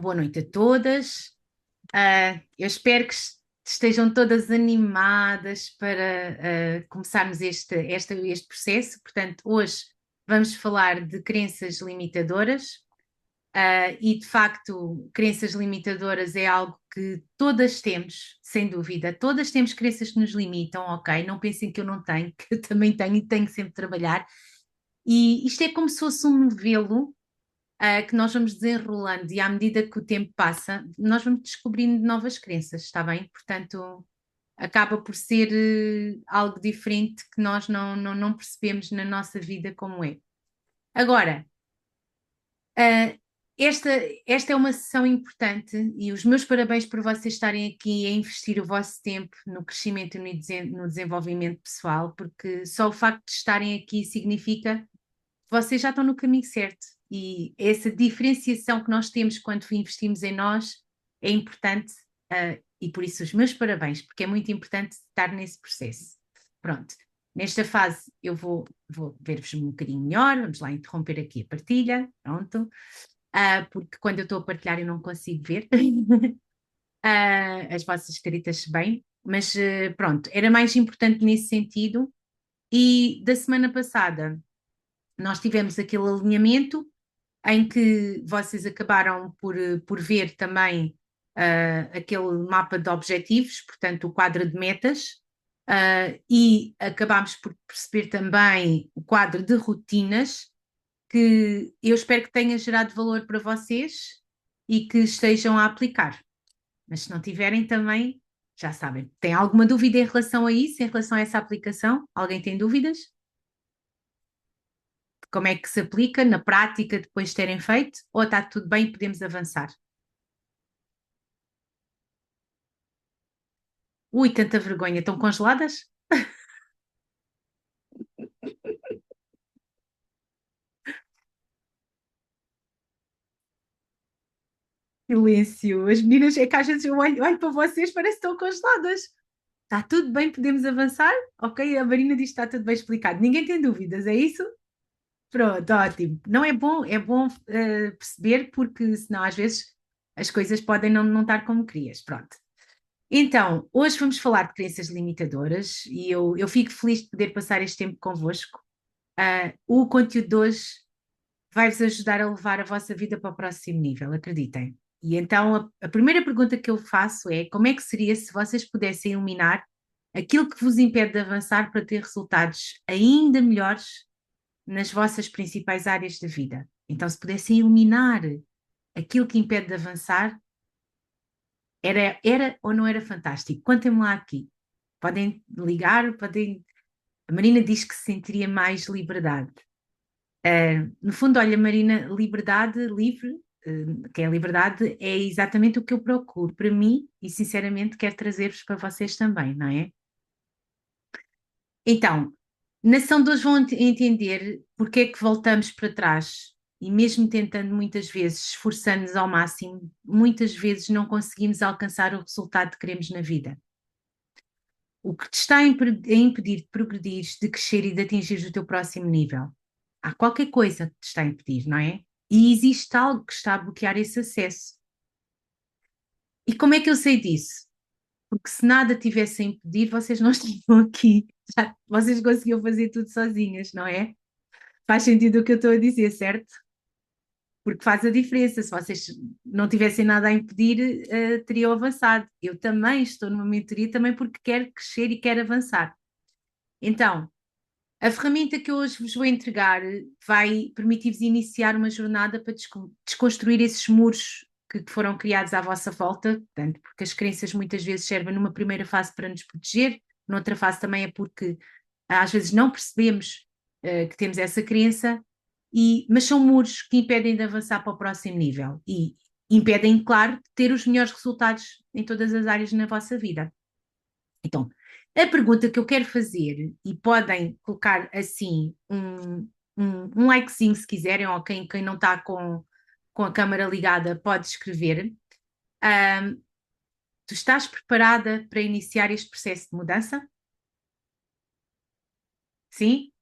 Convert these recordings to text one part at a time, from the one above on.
Boa noite a todas. Eu espero que estejam todas animadas para começarmos este processo. Portanto, hoje vamos falar de crenças limitadoras. E de facto, crenças limitadoras é algo que todas temos, sem dúvida. Todas temos crenças que nos limitam, ok? Não pensem que eu não tenho, que eu também tenho e tenho que sempre trabalhar. E isto é como se fosse um novelo que nós vamos desenrolando e à medida que o tempo passa, nós vamos descobrindo novas crenças, está bem? Portanto, acaba por ser algo diferente que nós não percebemos na nossa vida como é. Agora, uh, esta, esta é uma sessão importante e os meus parabéns por vocês estarem aqui a investir o vosso tempo no crescimento e no desenvolvimento pessoal, porque só o facto de estarem aqui significa vocês já estão no caminho certo e essa diferenciação que nós temos quando investimos em nós é importante e por isso os meus parabéns, porque é muito importante estar nesse processo. Pronto, nesta fase eu vou ver-vos um bocadinho melhor, vamos lá interromper aqui a partilha, pronto, porque quando eu estou a partilhar eu não consigo ver as vossas escritas bem, mas pronto, era mais importante nesse sentido e da semana passada nós tivemos aquele alinhamento em que vocês acabaram por ver também aquele mapa de objetivos, portanto, o quadro de metas, e acabámos por perceber também o quadro de rotinas, que eu espero que tenha gerado valor para vocês e que estejam a aplicar. Mas se não tiverem também, já sabem. Tem alguma dúvida em relação a isso, em relação a essa aplicação? Alguém tem dúvidas? Como é que se aplica na prática depois de terem feito? Ou está tudo bem e podemos avançar? Ui, tanta vergonha, estão congeladas? Silêncio. As meninas, é que às vezes eu olho para vocês, parece que estão congeladas. Está tudo bem, podemos avançar? Ok, a Marina diz que está tudo bem explicado. Ninguém tem dúvidas, é isso? Pronto, ótimo. Não é bom perceber, porque senão às vezes as coisas podem não estar como querias. Pronto. Então, hoje vamos falar de crenças limitadoras e eu fico feliz de poder passar este tempo convosco. O conteúdo de hoje vai-vos ajudar a levar a vossa vida para o próximo nível, acreditem. E então a primeira pergunta que eu faço é: como é que seria se vocês pudessem eliminar aquilo que vos impede de avançar para ter resultados ainda melhores nas vossas principais áreas da vida? Então, se pudessem eliminar aquilo que impede de avançar, era ou não era fantástico? Contem-me lá aqui. Podem ligar, podem. A Marina diz que se sentiria mais liberdade. No fundo, olha, Marina, liberdade livre, que é a liberdade, é exatamente o que eu procuro para mim e, sinceramente, quero trazer-vos para vocês também, não é? Então, na ação de hoje vão entender porque é que voltamos para trás e, mesmo tentando muitas vezes, esforçando-nos ao máximo, muitas vezes não conseguimos alcançar o resultado que queremos na vida. O que te está a impedir de progredir, de crescer e de atingir o teu próximo nível? Há qualquer coisa que te está a impedir, não é? E existe algo que está a bloquear esse acesso. E como é que eu sei disso? Porque se nada tivesse a impedir, vocês não estariam aqui. Vocês conseguiam fazer tudo sozinhas, não é? Faz sentido o que eu estou a dizer, certo? Porque faz a diferença. Se vocês não tivessem nada a impedir, teriam avançado. Eu também estou numa mentoria também porque quero crescer e quero avançar. Então, a ferramenta que eu hoje vos vou entregar vai permitir-vos iniciar uma jornada para desconstruir esses muros que foram criados à vossa volta, portanto, porque as crenças muitas vezes servem numa primeira fase para nos proteger, noutra fase também é porque às vezes não percebemos que temos essa crença, mas são muros que impedem de avançar para o próximo nível e impedem, claro, de ter os melhores resultados em todas as áreas na vossa vida. Então, a pergunta que eu quero fazer, e podem colocar assim um likezinho se quiserem, ou quem não está com a câmara ligada pode escrever. Ahm, Tu estás preparada para iniciar este processo de mudança? Sim?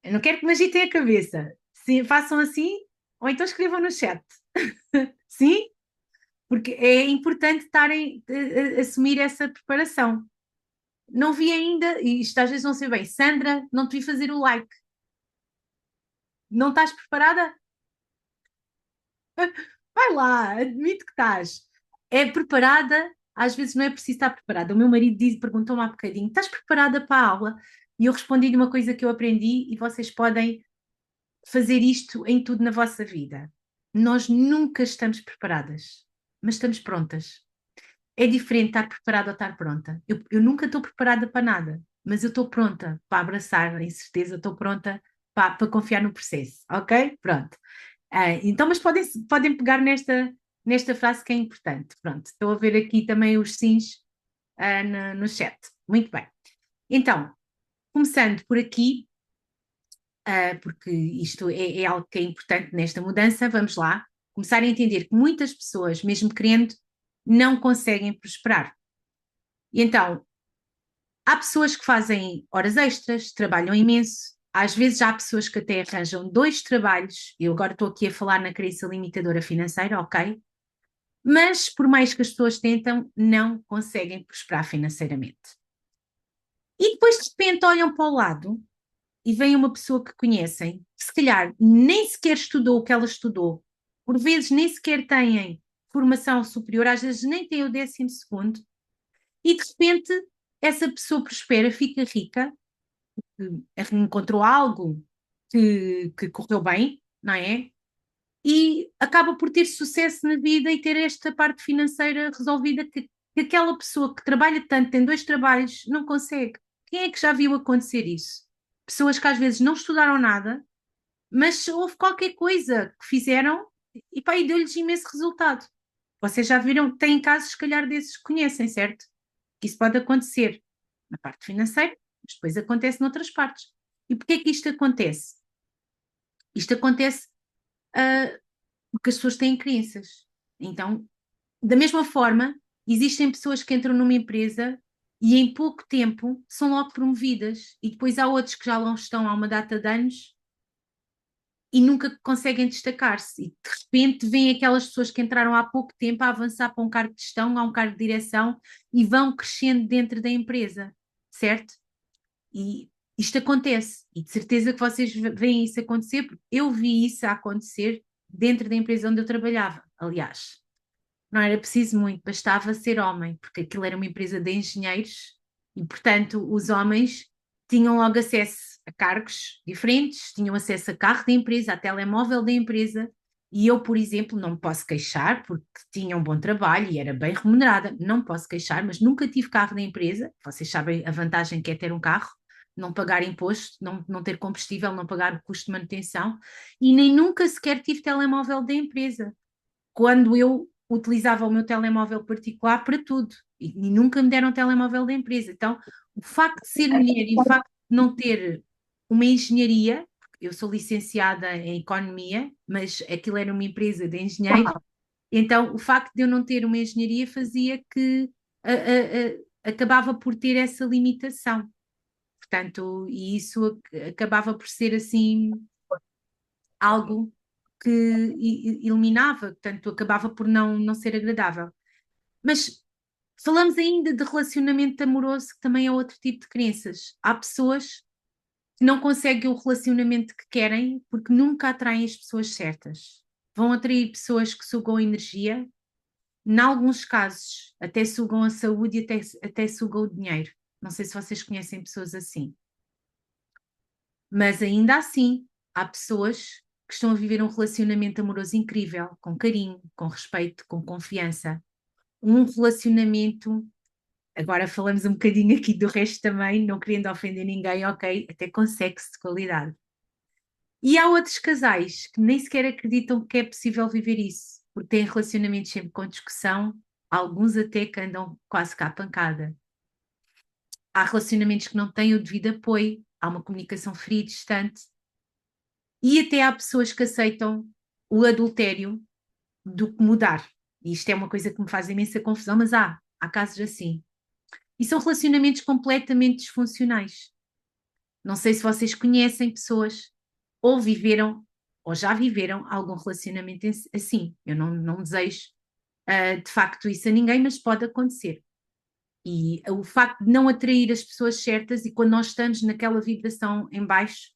Eu não quero que me agitem a cabeça. Sim, façam assim. Ou então escrevam no chat. Sim? Porque é importante estarem a assumir essa preparação. Não vi ainda, e isto às vezes não sei bem, Sandra, não te vi fazer o like. Não estás preparada? Vai lá, admito que estás. É preparada, às vezes não é preciso estar preparada. O meu marido perguntou-me há bocadinho: estás preparada para a aula? E eu respondi-lhe uma coisa que eu aprendi e vocês podem fazer isto em tudo na vossa vida. Nós nunca estamos preparadas, mas estamos prontas. É diferente estar preparada ou estar pronta. Eu nunca estou preparada para nada, mas eu estou pronta para abraçar a incerteza, estou pronta para confiar no processo, ok? Pronto. Então, mas podem pegar nesta frase que é importante. Pronto, estou a ver aqui também os sims no chat. Muito bem. Então, começando por aqui, porque isto é algo que é importante nesta mudança, vamos lá. Começar a entender que muitas pessoas, mesmo querendo, não conseguem prosperar. E então, há pessoas que fazem horas extras, trabalham imenso. Às vezes há pessoas que até arranjam 2 trabalhos. Eu agora estou aqui a falar na crença limitadora financeira, ok? Mas por mais que as pessoas tentam, não conseguem prosperar financeiramente. E depois de repente olham para o lado e vem uma pessoa que conhecem, que se calhar nem sequer estudou o que ela estudou, por vezes nem sequer têm formação superior, às vezes nem têm o 12º, e de repente essa pessoa prospera, fica rica, encontrou algo que correu bem, não é? E acaba por ter sucesso na vida e ter esta parte financeira resolvida que aquela pessoa que trabalha tanto, tem 2 trabalhos, não consegue. Quem é que já viu acontecer isso? Pessoas que às vezes não estudaram nada, mas houve qualquer coisa que fizeram e, pá, e deu-lhes imenso resultado. Vocês já viram, têm casos, se calhar, desses que conhecem, certo? Que isso pode acontecer na parte financeira, mas depois acontece noutras partes. E porquê que isto acontece? Isto acontece porque as pessoas têm crenças. Então, da mesma forma, existem pessoas que entram numa empresa e em pouco tempo são logo promovidas, e depois há outros que já lá estão há uma data de anos e nunca conseguem destacar-se. E de repente vêm aquelas pessoas que entraram há pouco tempo a avançar para um cargo de gestão, a um cargo de direção e vão crescendo dentro da empresa, certo? E isto acontece, e de certeza que vocês veem isso acontecer, porque eu vi isso a acontecer dentro da empresa onde eu trabalhava, aliás. Não era preciso muito, bastava ser homem, porque aquilo era uma empresa de engenheiros e, portanto, os homens tinham logo acesso a cargos diferentes, tinham acesso a carro da empresa, a telemóvel da empresa, e eu, por exemplo, não me posso queixar porque tinha um bom trabalho e era bem remunerada, não me posso queixar, mas nunca tive carro da empresa. Vocês sabem a vantagem que é ter um carro, não pagar imposto, não ter combustível, não pagar o custo de manutenção, e nem nunca sequer tive telemóvel da empresa quando eu utilizava o meu telemóvel particular para tudo e nunca me deram um telemóvel da empresa. Então, o facto de ser mulher e o facto de não ter uma engenharia, eu sou licenciada em economia, mas aquilo era uma empresa de engenheiros, então o facto de eu não ter uma engenharia fazia que acabava por ter essa limitação. Portanto, e isso acabava por ser assim algo que eliminava, portanto, acabava por não ser agradável. Mas falamos ainda de relacionamento amoroso, que também é outro tipo de crenças. Há pessoas que não conseguem o relacionamento que querem porque nunca atraem as pessoas certas. Vão atrair pessoas que sugam energia, em alguns casos até sugam a saúde e até sugam o dinheiro. Não sei se vocês conhecem pessoas assim. Mas ainda assim, há pessoas que estão a viver um relacionamento amoroso incrível, com carinho, com respeito, com confiança. Um relacionamento, agora falamos um bocadinho aqui do resto também, não querendo ofender ninguém, ok, até com sexo de qualidade. E há outros casais que nem sequer acreditam que é possível viver isso, porque têm relacionamentos sempre com discussão, alguns até que andam quase cá à pancada. Há relacionamentos que não têm o devido apoio, há uma comunicação fria e distante, e até há pessoas que aceitam o adultério do que mudar. E isto é uma coisa que me faz imensa confusão, mas há casos assim. E são relacionamentos completamente disfuncionais. Não sei se vocês conhecem pessoas ou viveram ou já viveram algum relacionamento assim. Eu não desejo, de facto, isso a ninguém, mas pode acontecer. E o facto de não atrair as pessoas certas, e quando nós estamos naquela vibração em baixo,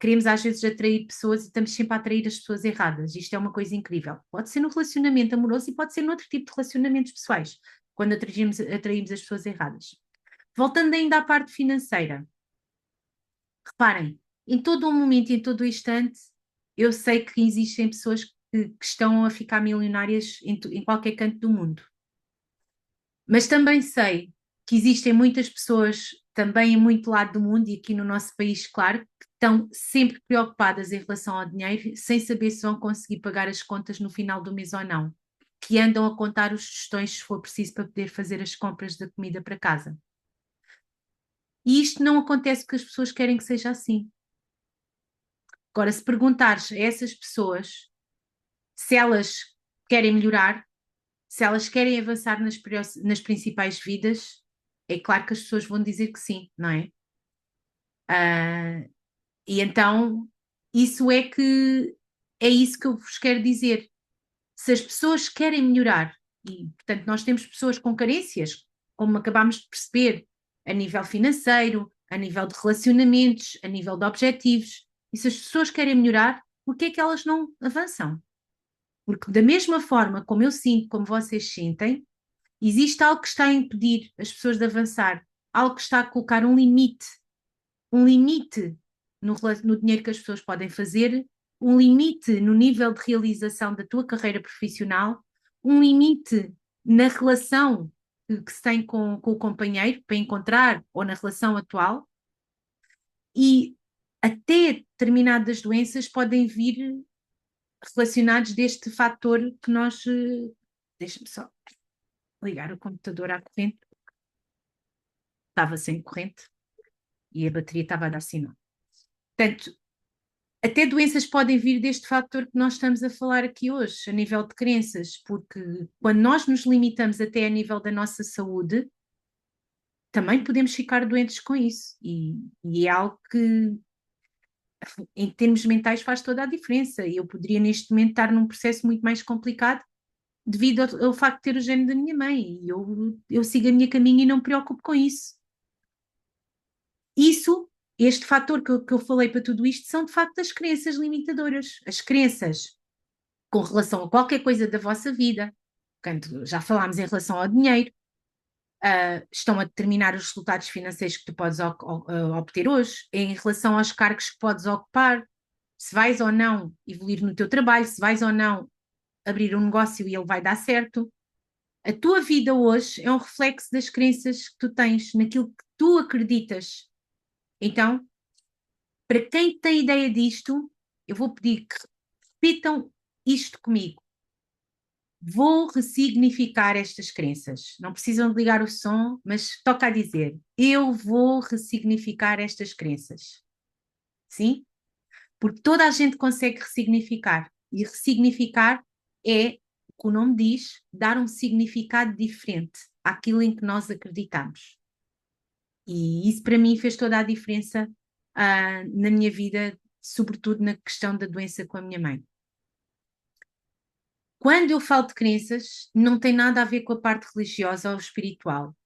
queremos às vezes atrair pessoas e estamos sempre a atrair as pessoas erradas. Isto é uma coisa incrível. Pode ser no relacionamento amoroso e pode ser noutro tipo de relacionamentos pessoais, quando atraímos as pessoas erradas. Voltando ainda à parte financeira, reparem, em todo o momento, em todo o instante, eu sei que existem pessoas que estão a ficar milionárias em qualquer canto do mundo. Mas também sei que existem muitas pessoas também em muito lado do mundo e aqui no nosso país, claro, que estão sempre preocupadas em relação ao dinheiro, sem saber se vão conseguir pagar as contas no final do mês ou não, que andam a contar os tostões se for preciso para poder fazer as compras da comida para casa. E isto não acontece porque as pessoas querem que seja assim. Agora, se perguntares a essas pessoas se elas querem melhorar, se elas querem avançar nas principais vidas, é claro que as pessoas vão dizer que sim, não é? E então, isso é isso que eu vos quero dizer. Se as pessoas querem melhorar, e portanto nós temos pessoas com carências, como acabámos de perceber, a nível financeiro, a nível de relacionamentos, a nível de objetivos, e se as pessoas querem melhorar, por que é que elas não avançam? Porque da mesma forma como eu sinto, como vocês sentem, existe algo que está a impedir as pessoas de avançar, algo que está a colocar um limite no dinheiro que as pessoas podem fazer, um limite no nível de realização da tua carreira profissional, um limite na relação que se tem com o companheiro para encontrar ou na relação atual, e até determinadas doenças podem vir relacionados deste fator que nós. Deixa-me só ligar o computador à corrente, estava sem corrente e a bateria estava a dar sinal. Portanto, até doenças podem vir deste fator que nós estamos a falar aqui hoje, a nível de crenças, porque quando nós nos limitamos até a nível da nossa saúde, também podemos ficar doentes com isso. E é algo que, em termos mentais, faz toda a diferença. E eu poderia, neste momento, estar num processo muito mais complicado devido ao facto de ter o gene da minha mãe. E eu sigo a minha caminho e não me preocupo com isso. Isso, este fator que eu falei para tudo isto, são de facto as crenças limitadoras. As crenças com relação a qualquer coisa da vossa vida, portanto, já falámos em relação ao dinheiro, estão a determinar os resultados financeiros que tu podes obter hoje, em relação aos cargos que podes ocupar, se vais ou não evoluir no teu trabalho, se vais ou não abrir um negócio e ele vai dar certo. A tua vida hoje é um reflexo das crenças que tu tens, naquilo que tu acreditas. Então, para quem tem ideia disto, eu vou pedir que repitam isto comigo. Vou ressignificar estas crenças. Não precisam de ligar o som, mas toca a dizer: eu vou ressignificar estas crenças. Sim? Porque toda a gente consegue ressignificar. E ressignificar é, o que o nome diz, dar um significado diferente àquilo em que nós acreditamos. E isso para mim fez toda a diferença na minha vida, sobretudo na questão da doença com a minha mãe. Quando eu falo de crenças, não tem nada a ver com a parte religiosa ou espiritual,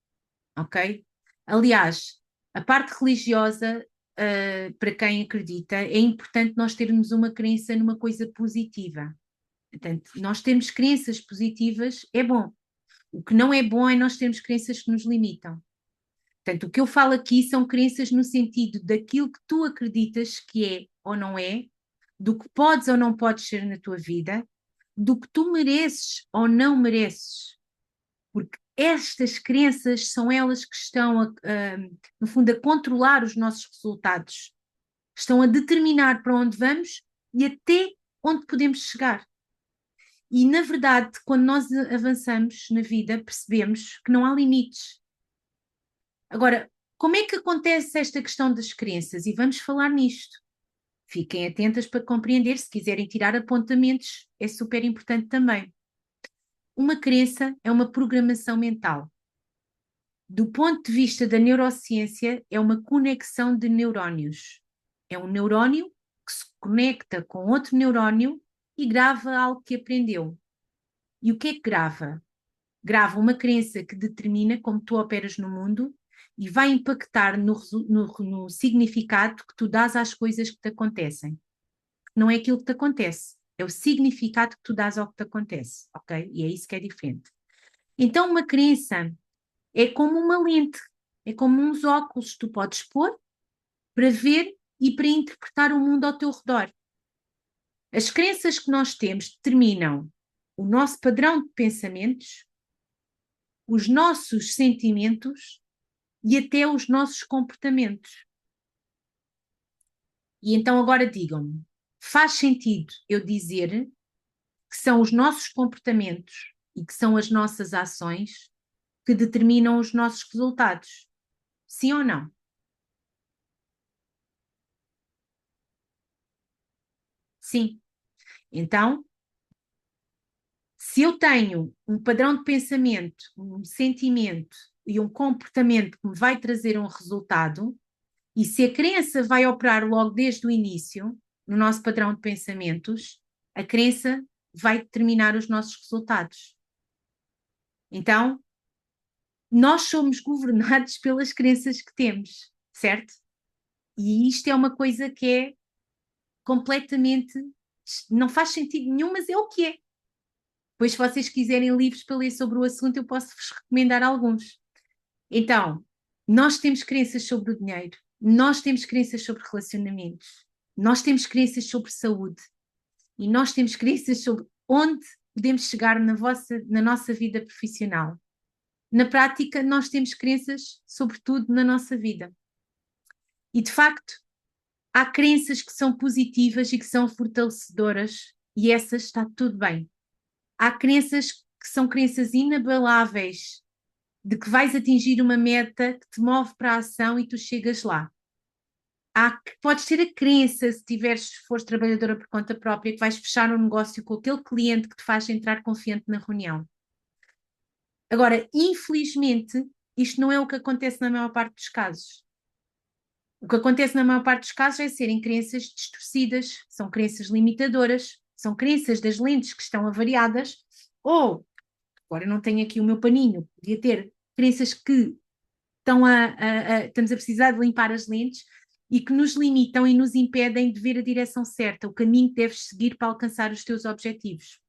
ok? Aliás, a parte religiosa, para quem acredita, é importante nós termos uma crença numa coisa positiva. Portanto, nós termos crenças positivas é bom. O que não é bom é nós termos crenças que nos limitam. Portanto, o que eu falo aqui são crenças no sentido daquilo que tu acreditas que é ou não é, do que podes ou não podes ser na tua vida, do que tu mereces ou não mereces. Porque estas crenças são elas que estão, no fundo, a controlar os nossos resultados. Estão a determinar para onde vamos e até onde podemos chegar. E, na verdade, quando nós avançamos na vida, percebemos que não há limites. Agora, como é que acontece esta questão das crenças? E vamos falar nisto. Fiquem atentas para compreender, se quiserem tirar apontamentos, é super importante também. Uma crença é uma programação mental. Do ponto de vista da neurociência, é uma conexão de neurónios. É um neurónio que se conecta com outro neurónio e grava algo que aprendeu. E o que é que grava? Grava uma crença que determina como tu operas no mundo e vai impactar no significado que tu dás às coisas que te acontecem. Não é aquilo que te acontece, é o significado que tu dás ao que te acontece, ok? E é isso que é diferente. Então, uma crença é como uma lente, é como uns óculos que tu podes pôr para ver e para interpretar o mundo ao teu redor. As crenças que nós temos determinam o nosso padrão de pensamentos, os nossos sentimentos e até os nossos comportamentos. E então agora digam-me, faz sentido eu dizer que são os nossos comportamentos e que são as nossas ações que determinam os nossos resultados? Sim ou não? Sim. Então, se eu tenho um padrão de pensamento, um sentimento e um comportamento que me vai trazer um resultado, e se a crença vai operar logo desde o início, no nosso padrão de pensamentos, a crença vai determinar os nossos resultados. Então, nós somos governados pelas crenças que temos, certo? E isto é uma coisa que é completamente. Não faz sentido nenhum, mas é o que é. Pois, se vocês quiserem livros para ler sobre o assunto, eu posso vos recomendar alguns. Então, nós temos crenças sobre o dinheiro, nós temos crenças sobre relacionamentos, nós temos crenças sobre saúde e nós temos crenças sobre onde podemos chegar na nossa vida profissional. Na prática, nós temos crenças sobre tudo na nossa vida. E, de facto, há crenças que são positivas e que são fortalecedoras, e essas está tudo bem. Há crenças que são crenças inabaláveis de que vais atingir uma meta que te move para a ação e tu chegas lá. Podes ter a crença, se fores trabalhadora por conta própria, que vais fechar um negócio com aquele cliente que te faz entrar confiante na reunião. Agora, infelizmente, isto não é o que acontece na maior parte dos casos. O que acontece na maior parte dos casos é serem crenças distorcidas, são crenças limitadoras, são crenças das lentes que estão avariadas, ou, agora eu não tenho aqui o meu paninho, podia ter crenças que estamos a precisar de limpar as lentes e que nos limitam e nos impedem de ver a direção certa, o caminho que deves seguir para alcançar os teus objetivos.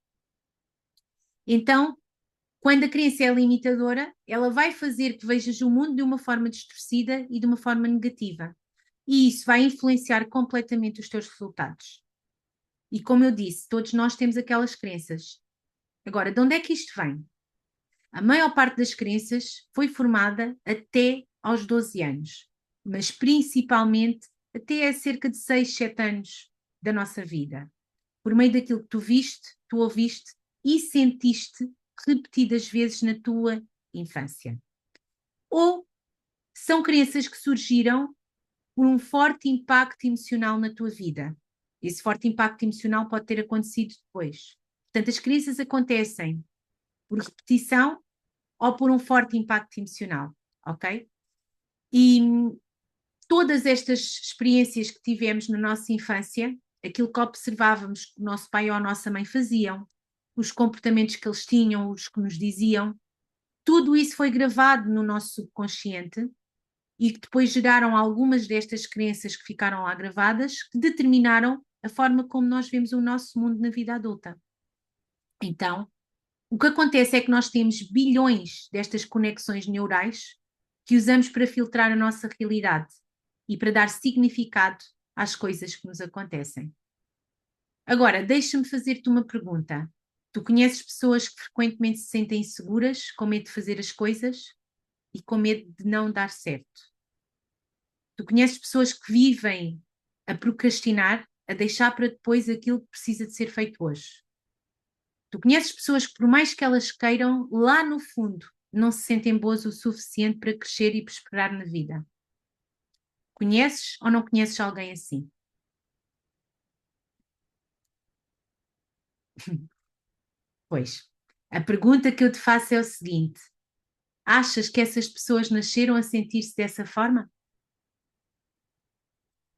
Então, quando a crença é limitadora, ela vai fazer que vejas o mundo de uma forma distorcida e de uma forma negativa. E isso vai influenciar completamente os teus resultados. E como eu disse, todos nós temos aquelas crenças. Agora, de onde é que isto vem? A maior parte das crenças foi formada até aos 12 anos, mas principalmente até a cerca de 6, 7 anos da nossa vida. Por meio daquilo que tu viste, tu ouviste e sentiste repetidas vezes na tua infância. Ou são crenças que surgiram por um forte impacto emocional na tua vida. Esse forte impacto emocional pode ter acontecido depois. Portanto, as crenças acontecem por repetição ou por um forte impacto emocional, ok? E todas estas experiências que tivemos na nossa infância, aquilo que observávamos que o nosso pai ou a nossa mãe faziam, os comportamentos que eles tinham, os que nos diziam, tudo isso foi gravado no nosso subconsciente e que depois geraram algumas destas crenças que ficaram lá gravadas, que determinaram a forma como nós vemos o nosso mundo na vida adulta. Então, o que acontece é que nós temos bilhões destas conexões neurais que usamos para filtrar a nossa realidade e para dar significado às coisas que nos acontecem. Agora, deixa-me fazer-te uma pergunta. Tu conheces pessoas que frequentemente se sentem inseguras, com medo de fazer as coisas e com medo de não dar certo? Tu conheces pessoas que vivem a procrastinar, a deixar para depois aquilo que precisa de ser feito hoje? Tu conheces pessoas que, por mais que elas queiram, lá no fundo, não se sentem boas o suficiente para crescer e prosperar na vida? Conheces ou não conheces alguém assim? Pois, a pergunta que eu te faço é o seguinte: achas que essas pessoas nasceram a sentir-se dessa forma?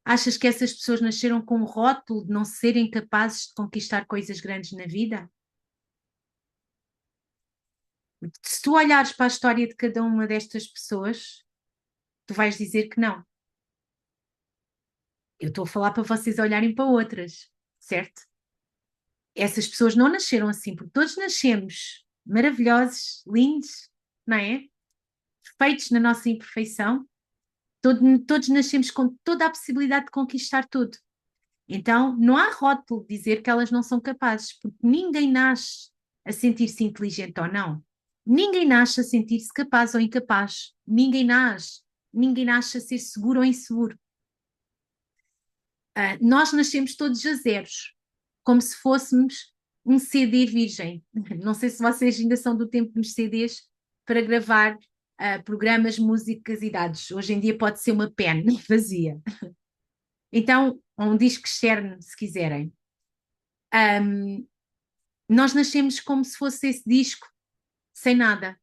Achas que essas pessoas nasceram com um rótulo de não serem capazes de conquistar coisas grandes na vida? Se tu olhares para a história de cada uma destas pessoas, tu vais dizer que não. Eu estou a falar para vocês olharem para outras, certo? Essas pessoas não nasceram assim, porque todos nascemos maravilhosos, lindos, não é? Perfeitos na nossa imperfeição. Todos nascemos com toda a possibilidade de conquistar tudo. Então, não há rótulo de dizer que elas não são capazes, porque ninguém nasce a sentir-se inteligente ou não. Ninguém nasce a sentir-se capaz ou incapaz. Ninguém nasce a ser seguro ou inseguro. Nós nascemos todos a zeros, como se fôssemos um CD virgem. Não sei se vocês ainda são do tempo dos CDs para gravar programas, músicas e dados. Hoje em dia pode ser uma pen vazia. Então, ou um disco externo, se quiserem. Nós nascemos como se fosse esse disco, sem nada,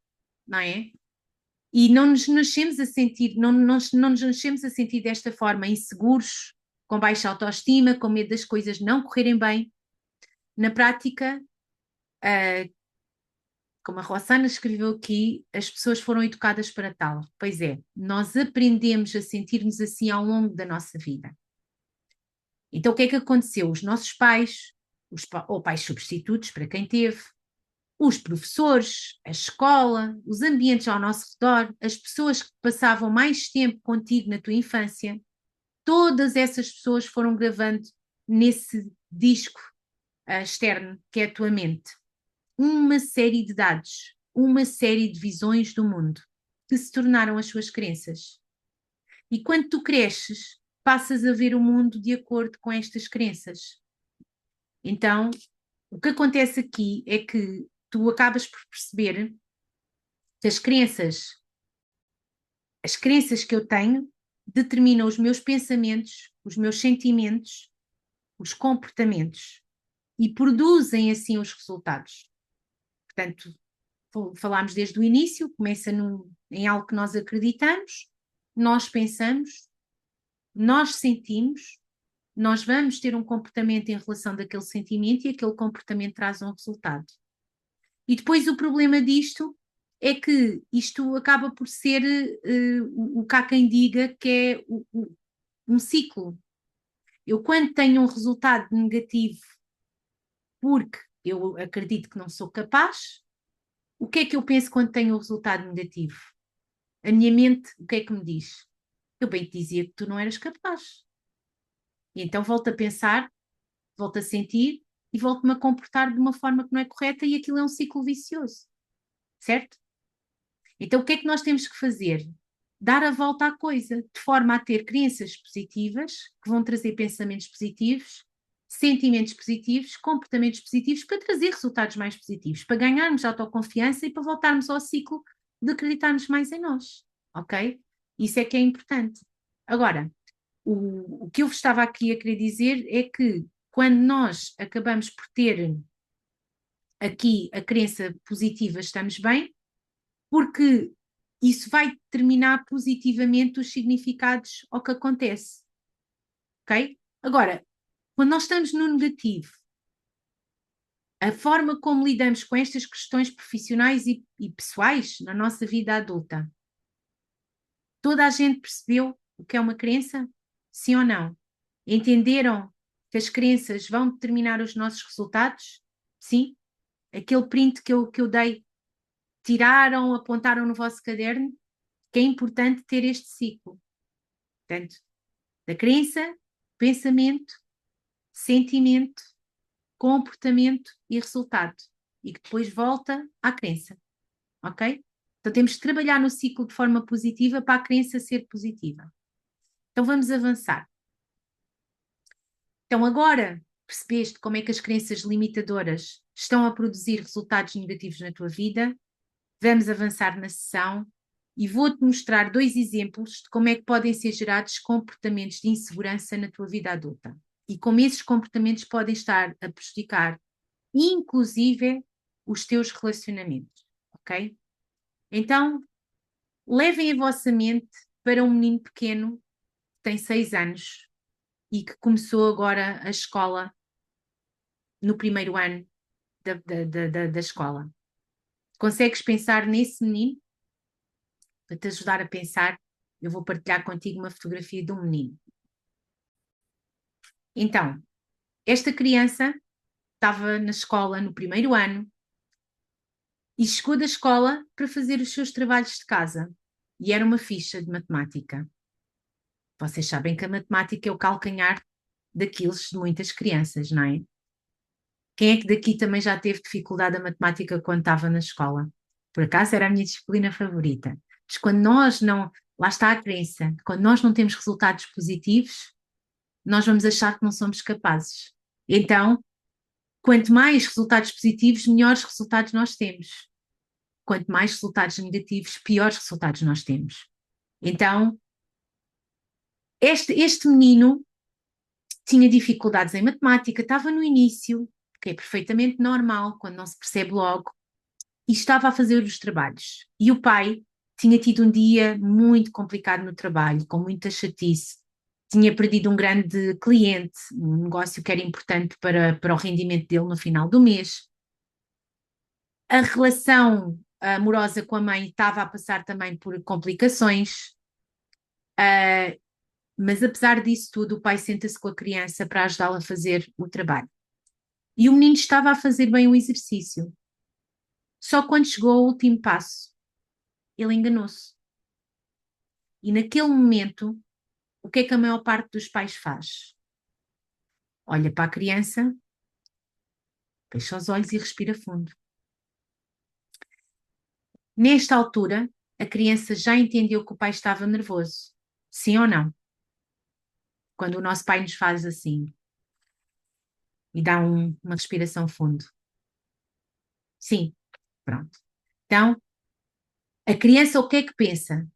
não é? E não nos nascemos a sentir, não nos nascemos a sentir desta forma, inseguros, com baixa autoestima, com medo das coisas não correrem bem. Na prática, como a Rossana escreveu aqui, as pessoas foram educadas para tal. Pois é, nós aprendemos a sentir-nos assim ao longo da nossa vida. Então, o que é que aconteceu? Os nossos pais, ou pais substitutos, para quem teve, os professores, a escola, os ambientes ao nosso redor, as pessoas que passavam mais tempo contigo na tua infância, todas essas pessoas foram gravando nesse disco externo que é a tua mente uma série de dados, uma série de visões do mundo que se tornaram as suas crenças. E quando tu cresces, passas a ver o mundo de acordo com estas crenças. Então, o que acontece aqui é que tu acabas por perceber que as crenças que eu tenho determinam os meus pensamentos, os meus sentimentos, os comportamentos e produzem assim os resultados. Portanto, falámos desde o início, começa em algo que nós acreditamos, nós pensamos, nós sentimos, nós vamos ter um comportamento em relação daquele sentimento e aquele comportamento traz um resultado. E depois o problema disto é que isto acaba por ser o que há quem diga que é um ciclo. Eu, quando tenho um resultado negativo porque eu acredito que não sou capaz, o que é que eu penso quando tenho um resultado negativo? A minha mente, o que é que me diz? Eu bem te dizia que tu não eras capaz. E então volto a pensar, volto a sentir e volto-me a comportar de uma forma que não é correta e aquilo é um ciclo vicioso. Certo? Então, o que é que nós temos que fazer? Dar a volta à coisa, de forma a ter crenças positivas, que vão trazer pensamentos positivos, sentimentos positivos, comportamentos positivos, para trazer resultados mais positivos, para ganharmos autoconfiança e para voltarmos ao ciclo de acreditarmos mais em nós, ok? Isso é que é importante. Agora, o que eu vos estava aqui a querer dizer é que quando nós acabamos por ter aqui a crença positiva, estamos bem, porque isso vai determinar positivamente os significados ao que acontece, ok? Agora, quando nós estamos no negativo, a forma como lidamos com estas questões profissionais e pessoais na nossa vida adulta, toda a gente percebeu o que é uma crença? Sim ou não? Entenderam que as crenças vão determinar os nossos resultados? Sim? Aquele print que eu dei, tiraram, apontaram no vosso caderno, que é importante ter este ciclo. Portanto, da crença, pensamento, sentimento, comportamento e resultado. E que depois volta à crença. Ok? Então temos de trabalhar no ciclo de forma positiva para a crença ser positiva. Então vamos avançar. Então agora percebeste como é que as crenças limitadoras estão a produzir resultados negativos na tua vida? Vamos avançar na sessão e vou-te mostrar 2 exemplos de como é que podem ser gerados comportamentos de insegurança na tua vida adulta e como esses comportamentos podem estar a prejudicar, inclusive, os teus relacionamentos, ok? Então, levem a vossa mente para um menino pequeno que tem 6 anos e que começou agora a escola no primeiro ano da escola. Consegues pensar nesse menino? Para te ajudar a pensar, eu vou partilhar contigo uma fotografia de um menino. Então, esta criança estava na escola no primeiro ano e chegou da escola para fazer os seus trabalhos de casa. E era uma ficha de matemática. Vocês sabem que a matemática é o calcanhar daqueles de muitas crianças, não é? Quem é que daqui também já teve dificuldade a matemática quando estava na escola? Por acaso era a minha disciplina favorita. Mas quando nós não, lá está a crença, quando nós não temos resultados positivos, nós vamos achar que não somos capazes. Então, quanto mais resultados positivos, melhores resultados nós temos. Quanto mais resultados negativos, piores resultados nós temos. Então, este menino tinha dificuldades em matemática, estava no início, que é perfeitamente normal quando não se percebe logo, e estava a fazer os trabalhos. E o pai tinha tido um dia muito complicado no trabalho, com muita chatice. Tinha perdido um grande cliente, um negócio que era importante para o rendimento dele no final do mês. A relação amorosa com a mãe estava a passar também por complicações, mas apesar disso tudo, o pai senta-se com a criança para ajudá-la a fazer o trabalho. E o menino estava a fazer bem o exercício. Só quando chegou ao último passo, ele enganou-se. E naquele momento, o que é que a maior parte dos pais faz? Olha para a criança, fecha os olhos e respira fundo. Nesta altura, a criança já entendeu que o pai estava nervoso. Sim ou não? Quando o nosso pai nos faz assim e dá uma respiração fundo. Sim, pronto. Então, a criança o que é que pensa?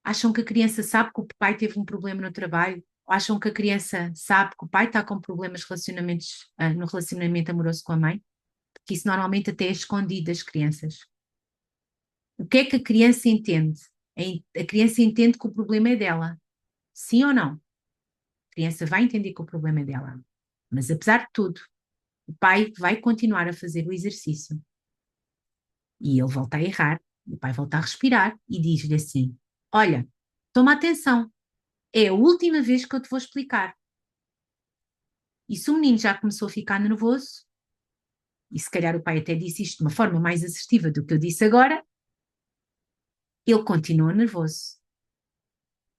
Acham que a criança sabe que o pai teve um problema no trabalho? Ou acham que a criança sabe que o pai está com problemas relacionamentos, no relacionamento amoroso com a mãe? Porque isso normalmente até é escondido das crianças. O que é que a criança entende? A criança entende que o problema é dela. Sim ou não? A criança vai entender que o problema é dela. Mas apesar de tudo, o pai vai continuar a fazer o exercício. E ele volta a errar. O pai volta a respirar e diz-lhe assim: Olha, toma atenção, é a última vez que eu te vou explicar. E se o menino já começou a ficar nervoso, e se calhar o pai até disse isto de uma forma mais assertiva do que eu disse agora, ele continua nervoso.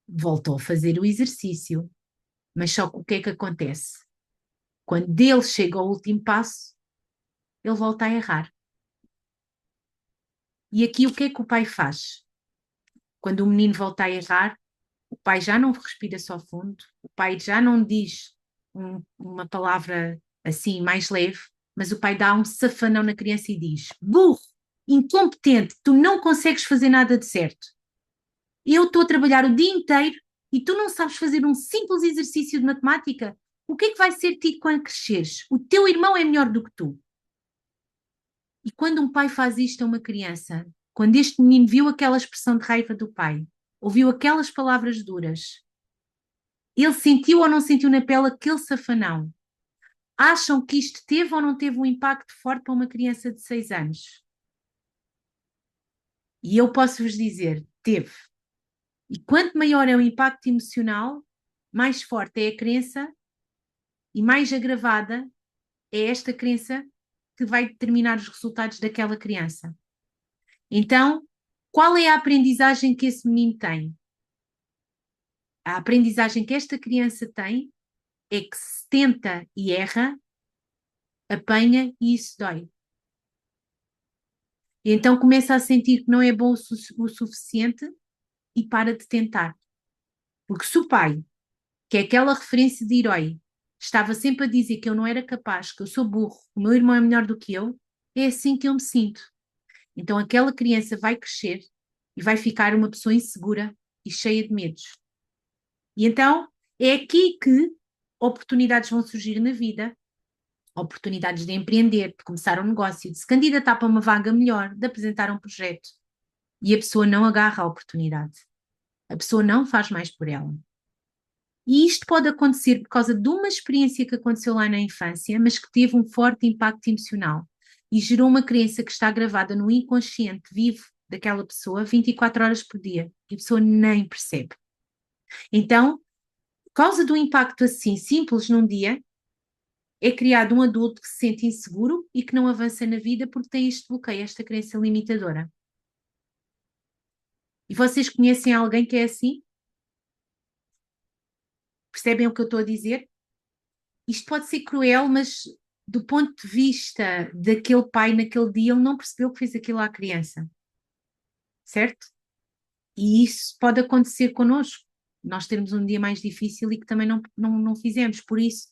Voltou a fazer o exercício, mas só que o que é que acontece? Quando ele chega ao último passo, ele volta a errar. E aqui o que é que o pai faz? Quando o menino volta a errar, o pai já não respira só fundo, o pai já não diz uma palavra assim mais leve, mas o pai dá um safanão na criança e diz: burro, incompetente, tu não consegues fazer nada de certo. Eu estou a trabalhar o dia inteiro e tu não sabes fazer um simples exercício de matemática? O que é que vai ser de ti quando cresceres? O teu irmão é melhor do que tu. E quando um pai faz isto a uma criança, quando este menino viu aquela expressão de raiva do pai, ouviu aquelas palavras duras, ele sentiu ou não sentiu na pele aquele safanão? Acham que isto teve ou não teve um impacto forte para uma criança de 6 anos? E eu posso vos dizer, teve. E quanto maior é o impacto emocional, mais forte é a crença e mais agravada é esta crença que vai determinar os resultados daquela criança. Então, qual é a aprendizagem que esse menino tem? A aprendizagem que esta criança tem é que se tenta e erra, apanha e isso dói. E então começa a sentir que não é bom o suficiente e para de tentar. Porque se o pai, que é aquela referência de herói, estava sempre a dizer que eu não era capaz, que eu sou burro, o meu irmão é melhor do que eu, é assim que eu me sinto. Então aquela criança vai crescer e vai ficar uma pessoa insegura e cheia de medos. E então é aqui que oportunidades vão surgir na vida, oportunidades de empreender, de começar um negócio, de se candidatar para uma vaga melhor, de apresentar um projeto. E a pessoa não agarra a oportunidade. A pessoa não faz mais por ela. E isto pode acontecer por causa de uma experiência que aconteceu lá na infância, mas que teve um forte impacto emocional e gerou uma crença que está gravada no inconsciente vivo daquela pessoa 24 horas por dia e a pessoa nem percebe. Então, por causa do impacto assim simples num dia, é criado um adulto que se sente inseguro e que não avança na vida porque tem este bloqueio, esta crença limitadora. E vocês conhecem alguém que é assim? Percebem o que eu estou a dizer? Isto pode ser cruel, mas do ponto de vista daquele pai naquele dia, ele não percebeu que fez aquilo à criança, certo? E isso pode acontecer connosco. Nós termos um dia mais difícil e que também não fizemos. Por isso,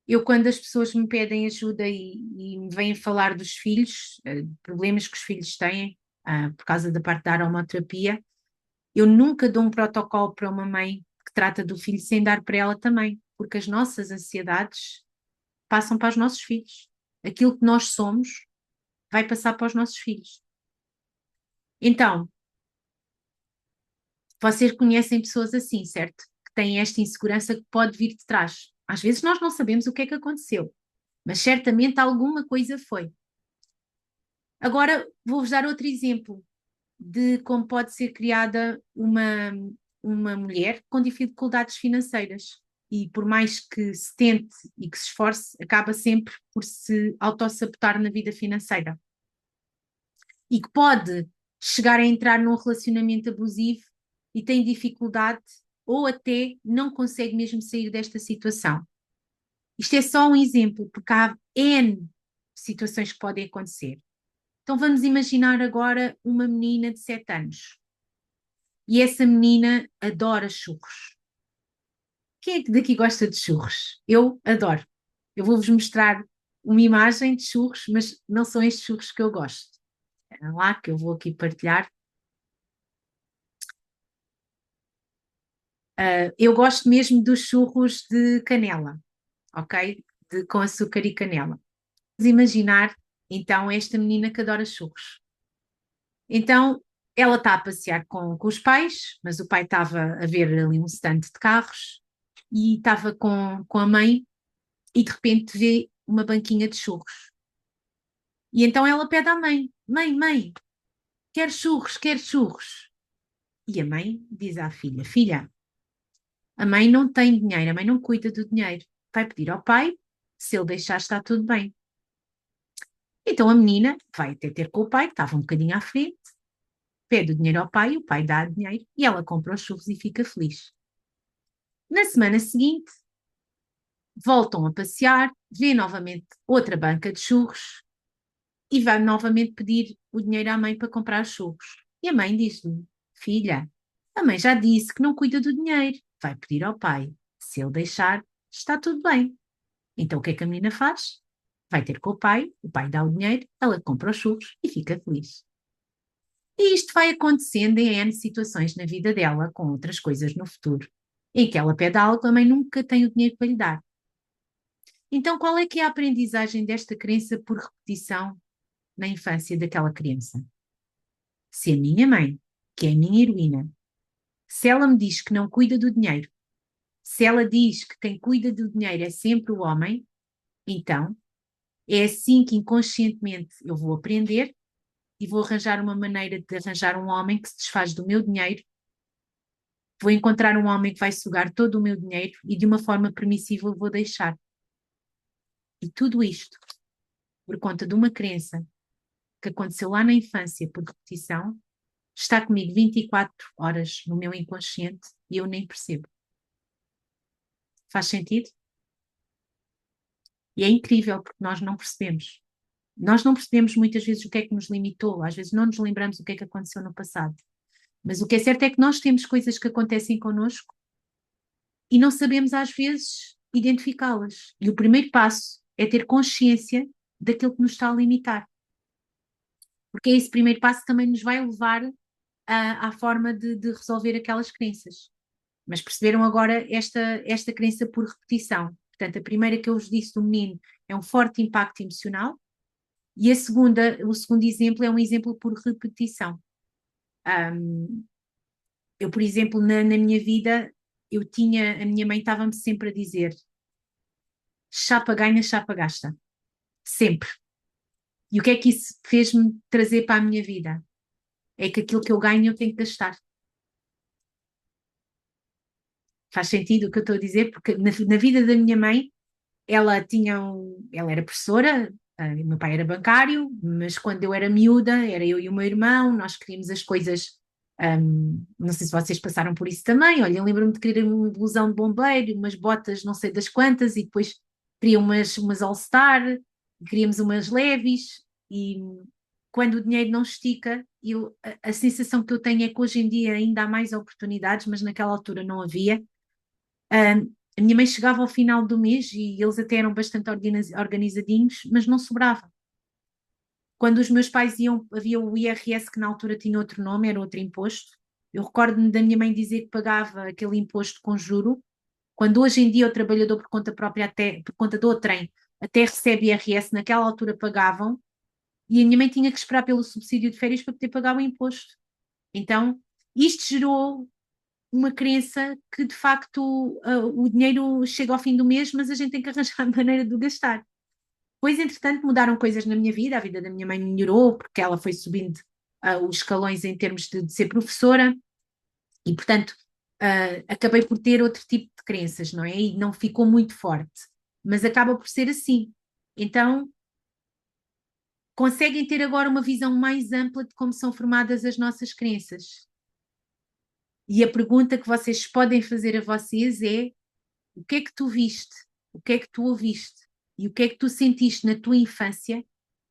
eu, quando as pessoas me pedem ajuda e me vêm falar dos filhos, problemas que os filhos têm, por causa da parte da aromaterapia, eu nunca dou um protocolo para uma mãe que trata do filho sem dar para ela também, porque as nossas ansiedades passam para os nossos filhos. Aquilo que nós somos vai passar para os nossos filhos. Então, vocês conhecem pessoas assim, certo? Que têm esta insegurança que pode vir de trás. Às vezes nós não sabemos o que é que aconteceu, mas certamente alguma coisa foi. Agora vou-vos dar outro exemplo de como pode ser criada uma mulher com dificuldades financeiras. E por mais que se tente e que se esforce, acaba sempre por se autossabotar na vida financeira. E que pode chegar a entrar num relacionamento abusivo e tem dificuldade ou até não consegue mesmo sair desta situação. Isto é só um exemplo, porque há N situações que podem acontecer. Então vamos imaginar agora uma menina de 7 anos. E essa menina adora churros. Quem é que daqui gosta de churros? Eu adoro. Eu vou-vos mostrar uma imagem de churros, mas não são estes churros que eu gosto. É lá que eu vou aqui partilhar. Eu gosto mesmo dos churros de canela, ok? Com açúcar e canela. Vamos imaginar, então, esta menina que adora churros. Então, ela está a passear com os pais, mas o pai estava a ver ali um stand de carros e estava com a mãe e de repente vê uma banquinha de churros. E então ela pede à mãe: Mãe, mãe, quer churros, quer churros. E a mãe diz à filha: Filha, a mãe não tem dinheiro, a mãe não cuida do dinheiro. Vai pedir ao pai, se ele deixar, está tudo bem. Então a menina vai até ter com o pai, que estava um bocadinho à frente, pede o dinheiro ao pai, o pai dá dinheiro e ela compra os churros e fica feliz. Na semana seguinte, voltam a passear, vê novamente outra banca de churros e vai novamente pedir o dinheiro à mãe para comprar os churros. E a mãe diz-lhe: Filha, a mãe já disse que não cuida do dinheiro, vai pedir ao pai. Se ele deixar, está tudo bem. Então o que é que a menina faz? Vai ter com o pai dá o dinheiro, ela compra os churros e fica feliz. E isto vai acontecendo em N situações na vida dela, com outras coisas no futuro, em que ela pede algo, a mãe nunca tem o dinheiro para lhe dar. Então, qual é que é a aprendizagem desta crença por repetição na infância daquela criança? Se a minha mãe, que é a minha heroína, se ela me diz que não cuida do dinheiro, se ela diz que quem cuida do dinheiro é sempre o homem, então é assim que inconscientemente eu vou aprender e vou arranjar uma maneira de arranjar um homem que se desfaz do meu dinheiro. Vou encontrar um homem que vai sugar todo o meu dinheiro e de uma forma permissível vou deixar. E tudo isto por conta de uma crença que aconteceu lá na infância por repetição, está comigo 24 horas no meu inconsciente e eu nem percebo. Faz sentido? E é incrível porque nós não percebemos. Nós não percebemos muitas vezes o que é que nos limitou, às vezes não nos lembramos o que é que aconteceu no passado. Mas o que é certo é que nós temos coisas que acontecem connosco e não sabemos às vezes identificá-las. E o primeiro passo é ter consciência daquilo que nos está a limitar. Porque esse primeiro passo também nos vai levar à forma de resolver aquelas crenças. Mas perceberam agora esta crença por repetição. Portanto, a primeira que eu vos disse do menino é um forte impacto emocional, e o segundo exemplo é um exemplo por repetição. Eu, por exemplo, na minha vida, a minha mãe estava-me sempre a dizer: chapa ganha, chapa gasta. Sempre. E o que é que isso fez-me trazer para a minha vida? É que aquilo que eu ganho eu tenho que gastar. Faz sentido o que eu estou a dizer? Porque na vida da minha mãe, ela era professora, o meu pai era bancário, mas quando eu era miúda, era eu e o meu irmão, nós queríamos as coisas. Não sei se vocês passaram por isso também. Olha, eu lembro-me de querer um blusão de bombeiro, umas botas não sei das quantas, e depois queria umas All-Star, queríamos umas leves, e quando o dinheiro não estica, a sensação que eu tenho é que hoje em dia ainda há mais oportunidades, mas naquela altura não havia. A minha mãe chegava ao final do mês e eles até eram bastante organizadinhos, mas não sobrava. Quando os meus pais iam, havia o IRS que na altura tinha outro nome, era outro imposto. Eu recordo-me da minha mãe dizer que pagava aquele imposto com juro, quando hoje em dia o trabalhador por conta própria, até por conta do trem, até recebe IRS, naquela altura pagavam, e a minha mãe tinha que esperar pelo subsídio de férias para poder pagar o imposto. Então, isto gerou uma crença que de facto o dinheiro chega ao fim do mês, mas a gente tem que arranjar a maneira de o gastar. Pois, entretanto, mudaram coisas na minha vida, a vida da minha mãe melhorou, porque ela foi subindo os escalões em termos de ser professora, e portanto acabei por ter outro tipo de crenças, não é? E não ficou muito forte, mas acaba por ser assim. Então, conseguem ter agora uma visão mais ampla de como são formadas as nossas crenças. E a pergunta que vocês podem fazer a vocês é: o que é que tu viste? O que é que tu ouviste? E o que é que tu sentiste na tua infância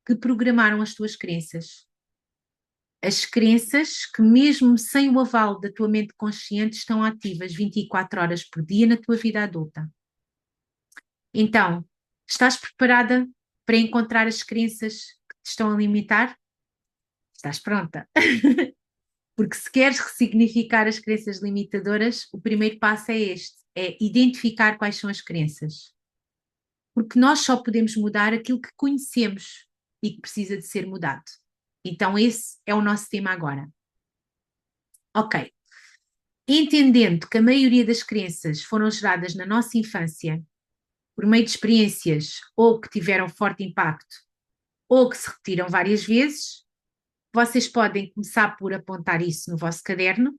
que programaram as tuas crenças? As crenças que, mesmo sem o aval da tua mente consciente, estão ativas 24 horas por dia na tua vida adulta. Então, estás preparada para encontrar as crenças que te estão a limitar? Estás pronta? Porque se queres ressignificar as crenças limitadoras, o primeiro passo é este: é identificar quais são as crenças. Porque nós só podemos mudar aquilo que conhecemos e que precisa de ser mudado. Então, esse é o nosso tema agora. Ok. Entendendo que a maioria das crenças foram geradas na nossa infância por meio de experiências ou que tiveram forte impacto ou que se repetiram várias vezes, vocês podem começar por apontar isso no vosso caderno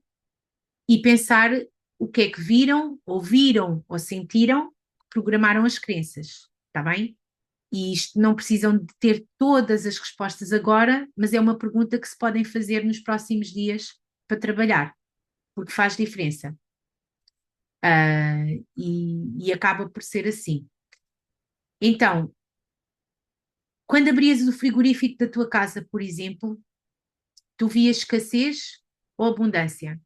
e pensar o que é que viram, ouviram ou sentiram que programaram as crenças, está bem? E isto não precisam de ter todas as respostas agora, mas é uma pergunta que se podem fazer nos próximos dias para trabalhar, porque faz diferença. E acaba por ser assim. Então, quando abrias o frigorífico da tua casa, por exemplo, tu vias escassez ou abundância?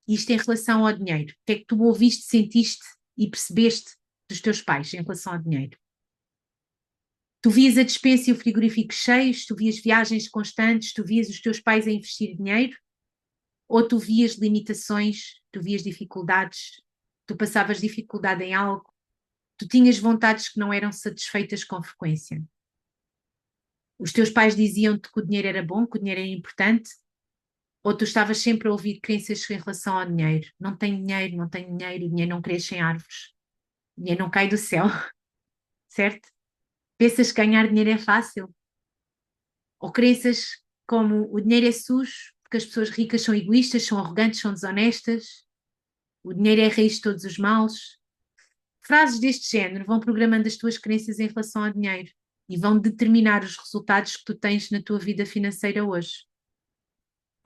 Isto em relação ao dinheiro. O que é que tu ouviste, sentiste e percebeste dos teus pais em relação ao dinheiro? Tu vias a despensa e o frigorífico cheios, tu vias viagens constantes, tu vias os teus pais a investir dinheiro, ou tu vias limitações, tu vias dificuldades, tu passavas dificuldade em algo, tu tinhas vontades que não eram satisfeitas com frequência. Os teus pais diziam-te que o dinheiro era bom, que o dinheiro era importante, ou tu estavas sempre a ouvir crenças em relação ao dinheiro. Não tenho dinheiro, não tenho dinheiro, o dinheiro não cresce em árvores, o dinheiro não cai do céu, certo? Pensas que ganhar dinheiro é fácil? Ou crenças como o dinheiro é sujo, porque as pessoas ricas são egoístas, são arrogantes, são desonestas, o dinheiro é a raiz de todos os males. Frases deste género vão programando as tuas crenças em relação ao dinheiro e vão determinar os resultados que tu tens na tua vida financeira hoje,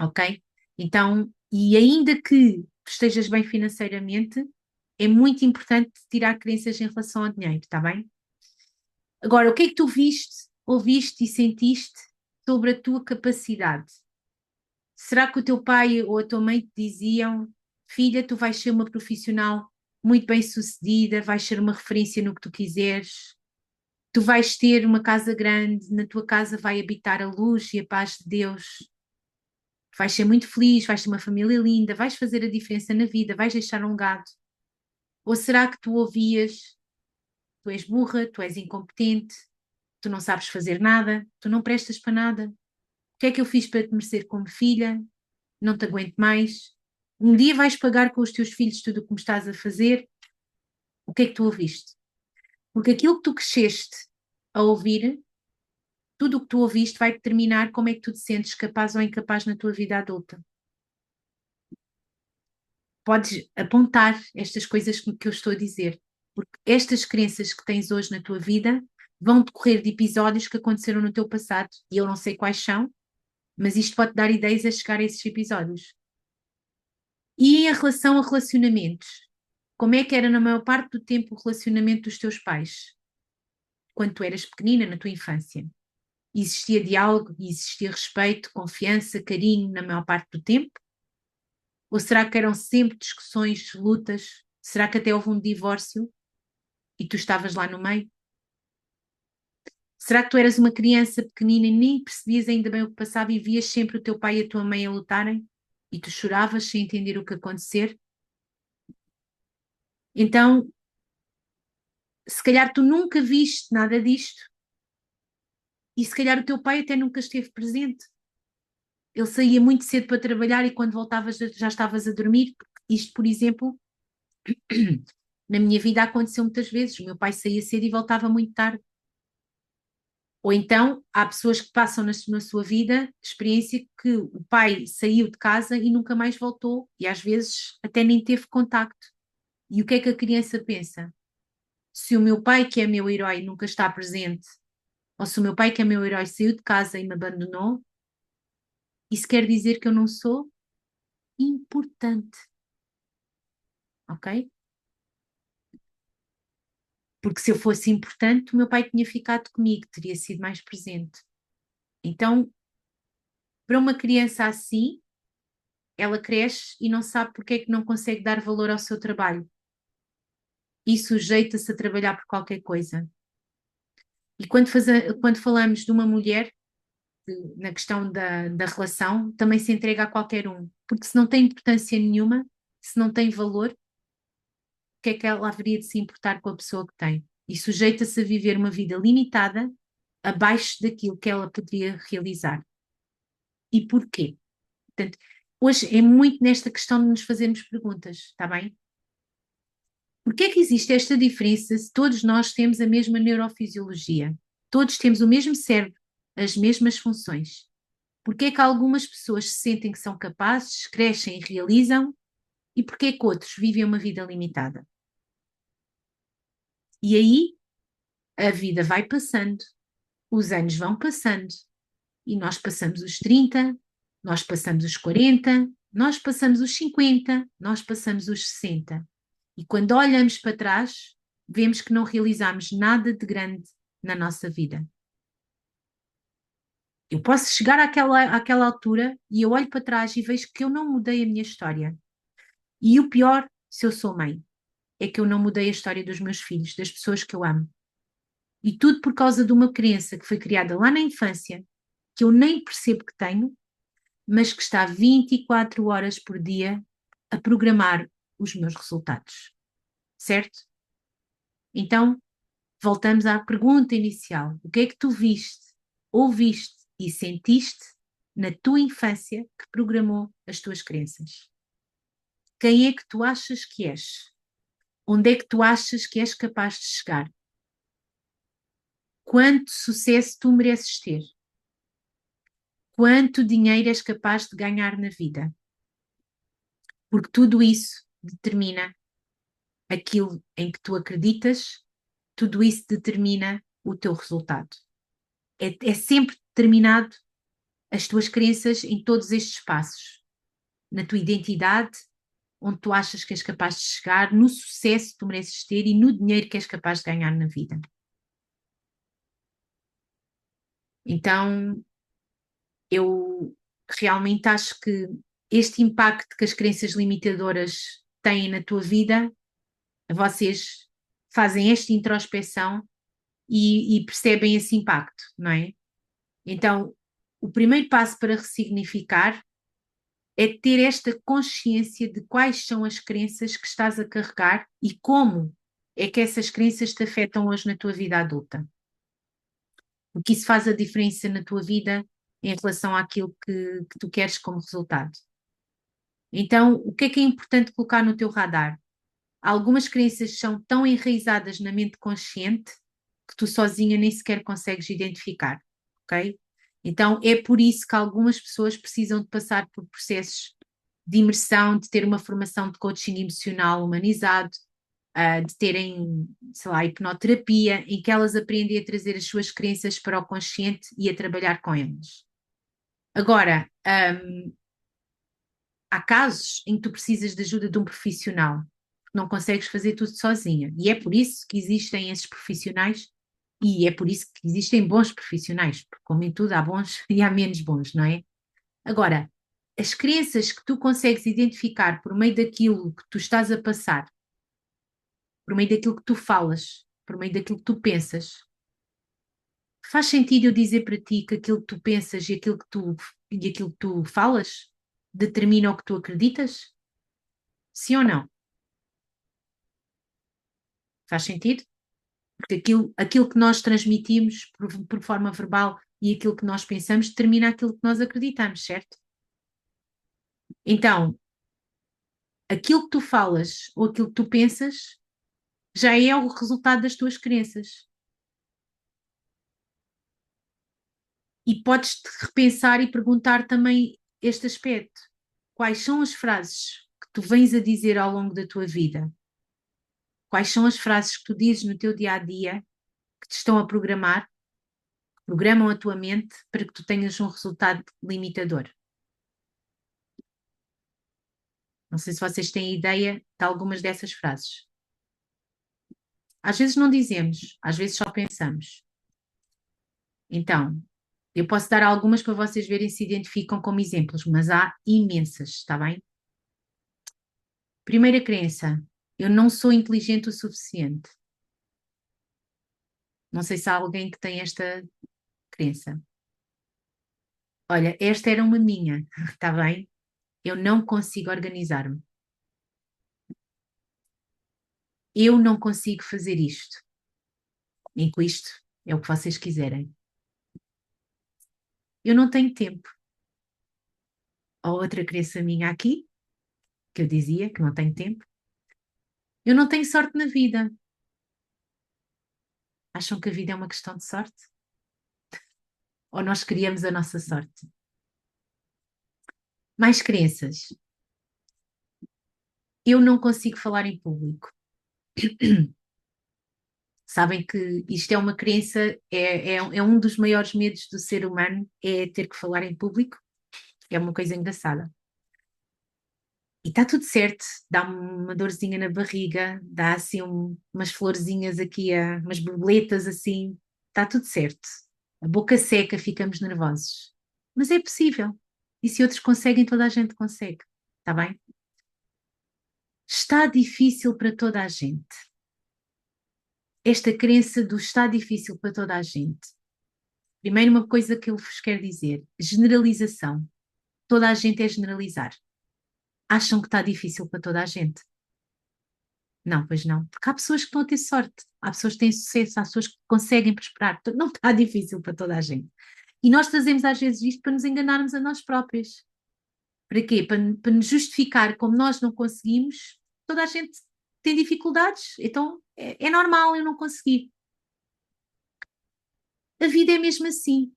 ok? Então, e ainda que estejas bem financeiramente, é muito importante tirar crenças em relação ao dinheiro, está bem? Agora, o que é que tu viste, ouviste e sentiste sobre a tua capacidade? Será que o teu pai ou a tua mãe te diziam: filha, tu vais ser uma profissional muito bem-sucedida, vais ser uma referência no que tu quiseres, tu vais ter uma casa grande, na tua casa vai habitar a luz e a paz de Deus, vais ser muito feliz, vais ter uma família linda, vais fazer a diferença na vida, vais deixar um legado? Ou será que tu ouvias: tu és burra, tu és incompetente, tu não sabes fazer nada, tu não prestas para nada, o que é que eu fiz para te merecer como filha? Não te aguento mais. Um dia vais pagar com os teus filhos tudo o que me estás a fazer. O que é que tu ouviste? Porque aquilo que tu cresceste a ouvir, tudo o que tu ouviste vai determinar como é que tu te sentes capaz ou incapaz na tua vida adulta. Podes apontar estas coisas que eu estou a dizer, porque estas crenças que tens hoje na tua vida vão decorrer de episódios que aconteceram no teu passado, e eu não sei quais são, mas isto pode dar ideias a chegar a esses episódios. E em relação a relacionamentos, como é que era na maior parte do tempo o relacionamento dos teus pais? Quando tu eras pequenina, na tua infância? Existia diálogo, existia respeito, confiança, carinho na maior parte do tempo? Ou será que eram sempre discussões, lutas? Será que até houve um divórcio e tu estavas lá no meio? Será que tu eras uma criança pequenina e nem percebias ainda bem o que passava e vias sempre o teu pai e a tua mãe a lutarem? E tu choravas sem entender o que acontecer? Então, se calhar tu nunca viste nada disto e se calhar o teu pai até nunca esteve presente. Ele saía muito cedo para trabalhar e quando voltavas já estavas a dormir. Isto, por exemplo, na minha vida aconteceu muitas vezes. O meu pai saía cedo e voltava muito tarde. Ou então há pessoas que passam na sua vida experiência que o pai saiu de casa e nunca mais voltou e às vezes até nem teve contacto. E o que é que a criança pensa? Se o meu pai, que é meu herói, nunca está presente, ou se o meu pai, que é meu herói, saiu de casa e me abandonou, isso quer dizer que eu não sou importante, ok? Porque se eu fosse importante, o meu pai tinha ficado comigo, teria sido mais presente. Então, para uma criança assim, ela cresce e não sabe porque é que não consegue dar valor ao seu trabalho e sujeita-se a trabalhar por qualquer coisa. E quando falamos de uma mulher, na questão da relação, também se entrega a qualquer um, porque se não tem importância nenhuma, se não tem valor, o que é que ela haveria de se importar com a pessoa que tem? E sujeita-se a viver uma vida limitada, abaixo daquilo que ela poderia realizar. E porquê? Portanto, hoje é muito nesta questão de nos fazermos perguntas, está bem? Porquê é que existe esta diferença se todos nós temos a mesma neurofisiologia? Todos temos o mesmo cérebro, as mesmas funções. Porquê é que algumas pessoas se sentem que são capazes, crescem e realizam, e porquê é que outros vivem uma vida limitada? E aí a vida vai passando, os anos vão passando, e nós passamos os 30, nós passamos os 40, nós passamos os 50, nós passamos os 60. E quando olhamos para trás, vemos que não realizamos nada de grande na nossa vida. Eu posso chegar àquela altura e eu olho para trás e vejo que eu não mudei a minha história. E o pior, se eu sou mãe, é que eu não mudei a história dos meus filhos, das pessoas que eu amo. E tudo por causa de uma criança que foi criada lá na infância, que eu nem percebo que tenho, mas que está 24 horas por dia a programar os meus resultados. Certo? Então, voltamos à pergunta inicial. O que é que tu viste, ouviste e sentiste na tua infância que programou as tuas crenças? Quem é que tu achas que és? Onde é que tu achas que és capaz de chegar? Quanto sucesso tu mereces ter? Quanto dinheiro és capaz de ganhar na vida? Porque tudo isso determina aquilo em que tu acreditas, tudo isso determina o teu resultado. É sempre determinado as tuas crenças em todos estes passos, na tua identidade, onde tu achas que és capaz de chegar, no sucesso que tu mereces ter e no dinheiro que és capaz de ganhar na vida. Então, eu realmente acho que este impacto que as crenças limitadoras têm na tua vida, vocês fazem esta introspeção e percebem esse impacto, não é? Então, o primeiro passo para ressignificar é ter esta consciência de quais são as crenças que estás a carregar e como é que essas crenças te afetam hoje na tua vida adulta. Porque isso faz a diferença na tua vida em relação àquilo que tu queres como resultado. Então, o que é importante colocar no teu radar? Algumas crenças são tão enraizadas na mente consciente que tu sozinha nem sequer consegues identificar, ok? Então, é por isso que algumas pessoas precisam de passar por processos de imersão, de ter uma formação de coaching emocional humanizado, de terem, sei lá, hipnoterapia, em que elas aprendem a trazer as suas crenças para o consciente e a trabalhar com elas. Agora, há casos em que tu precisas de ajuda de um profissional, não consegues fazer tudo sozinha. E é por isso que existem esses profissionais e é por isso que existem bons profissionais, porque como em tudo há bons e há menos bons, não é? Agora, as crenças que tu consegues identificar por meio daquilo que tu estás a passar, por meio daquilo que tu falas, por meio daquilo que tu pensas, faz sentido eu dizer para ti que aquilo que tu pensas e aquilo que tu falas determina o que tu acreditas? Sim ou não? Faz sentido? Porque aquilo que nós transmitimos por forma verbal e aquilo que nós pensamos determina aquilo que nós acreditamos, certo? Então, aquilo que tu falas ou aquilo que tu pensas já é o resultado das tuas crenças. E podes-te repensar e perguntar também este aspecto. Quais são as frases que tu vens a dizer ao longo da tua vida? Quais são as frases que tu dizes no teu dia a dia que te estão a programar, que programam a tua mente para que tu tenhas um resultado limitador? Não sei se vocês têm ideia de algumas dessas frases. Às vezes não dizemos, às vezes só pensamos. Então, eu posso dar algumas para vocês verem se identificam como exemplos, mas há imensas, está bem? Primeira crença, eu não sou inteligente o suficiente. Não sei se há alguém que tem esta crença. Olha, esta era uma minha, está bem? Eu não consigo organizar-me. Eu não consigo fazer isto. Nem com isto é o que vocês quiserem. Eu não tenho tempo. Ou outra crença minha aqui, que eu dizia que não tenho tempo. Eu não tenho sorte na vida. Acham que a vida é uma questão de sorte? Ou nós criamos a nossa sorte? Mais crenças. Eu não consigo falar em público. Sabem que isto é uma crença, é um dos maiores medos do ser humano, é ter que falar em público. É uma coisa engraçada. E está tudo certo, dá-me uma dorzinha na barriga, dá assim umas florzinhas aqui, umas borboletas assim, está tudo certo. A boca seca, ficamos nervosos. Mas é possível. E se outros conseguem, toda a gente consegue. Está bem? Está difícil para toda a gente. Esta crença do está difícil para toda a gente. Primeiro, uma coisa que eu vos quero dizer: generalização. Toda a gente é generalizar. Acham que está difícil para toda a gente? Não, pois não. Porque há pessoas que estão a ter sorte, há pessoas que têm sucesso, há pessoas que conseguem prosperar. Portanto, não está difícil para toda a gente. E nós trazemos às vezes isto para nos enganarmos a nós próprios. Para quê? Para nos justificar como nós não conseguimos, toda a gente tem dificuldades, então é normal eu não conseguir. A vida é mesmo assim.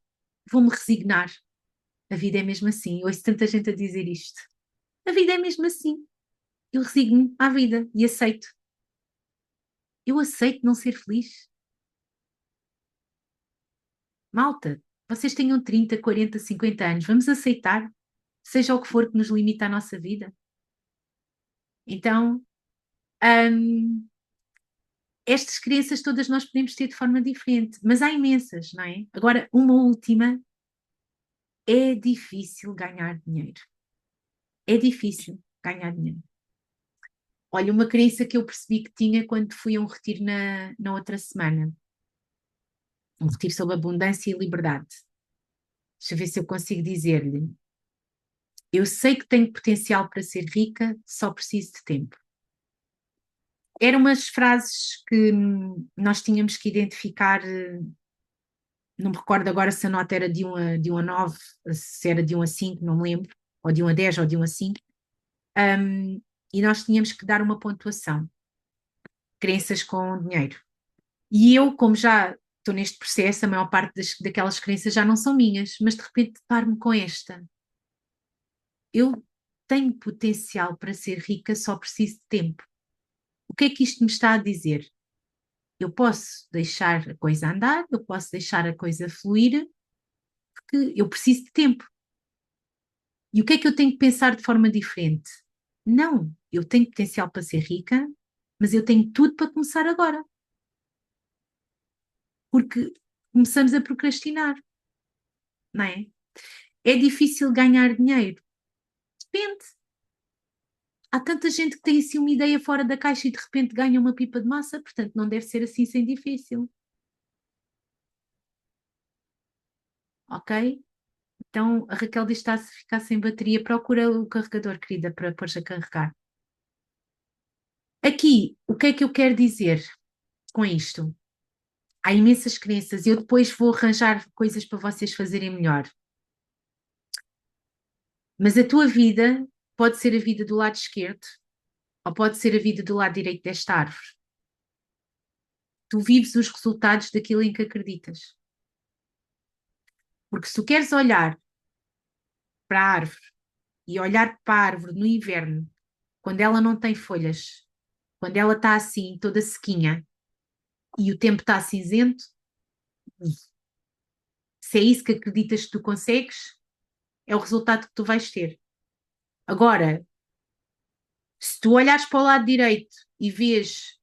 Vou-me resignar. A vida é mesmo assim. Eu ouço tanta gente a dizer isto. A vida é mesmo assim. Eu resigno-me à vida e aceito. Eu aceito não ser feliz. Malta, vocês tenham 30, 40, 50 anos, vamos aceitar, seja o que for que nos limita a nossa vida. Então, hum, estas crenças todas nós podemos ter de forma diferente, mas há imensas, não é? Agora, uma última, é difícil ganhar dinheiro. É difícil ganhar dinheiro. Olha, uma crença que eu percebi que tinha quando fui a um retiro na outra semana, um retiro sobre abundância e liberdade. Deixa eu ver se eu consigo dizer-lhe. Eu sei que tenho potencial para ser rica, só preciso de tempo. Eram umas frases que nós tínhamos que identificar, não me recordo agora se a nota era de 1 a 9, se era de 1 a 5, não me lembro, ou de 1 a 10 ou de 1 a 5, E nós tínhamos que dar uma pontuação, crenças com dinheiro. E eu, como já estou neste processo, a maior parte daquelas crenças já não são minhas, mas de repente deparo-me com esta. Eu tenho potencial para ser rica, só preciso de tempo. O que é que isto me está a dizer? Eu posso deixar a coisa andar, eu posso deixar a coisa fluir, porque eu preciso de tempo. E o que é que eu tenho que pensar de forma diferente? Não, eu tenho potencial para ser rica, mas eu tenho tudo para começar agora. Porque começamos a procrastinar, não é? É difícil ganhar dinheiro? Depende. Há tanta gente que tem assim uma ideia fora da caixa e de repente ganha uma pipa de massa, portanto não deve ser assim sem difícil. Ok? Então a Raquel diz que está a ficar sem bateria, procura o carregador, querida, para pôr a carregar. Aqui, o que é que eu quero dizer com isto? Há imensas crenças e eu depois vou arranjar coisas para vocês fazerem melhor. Mas a tua vida pode ser a vida do lado esquerdo ou pode ser a vida do lado direito desta árvore. Tu vives os resultados daquilo em que acreditas. Porque se tu queres olhar para a árvore e olhar para a árvore no inverno, quando ela não tem folhas, quando ela está assim, toda sequinha, e o tempo está cinzento, se é isso que acreditas que tu consegues, é o resultado que tu vais ter. Agora, se tu olhares para o lado direito e vês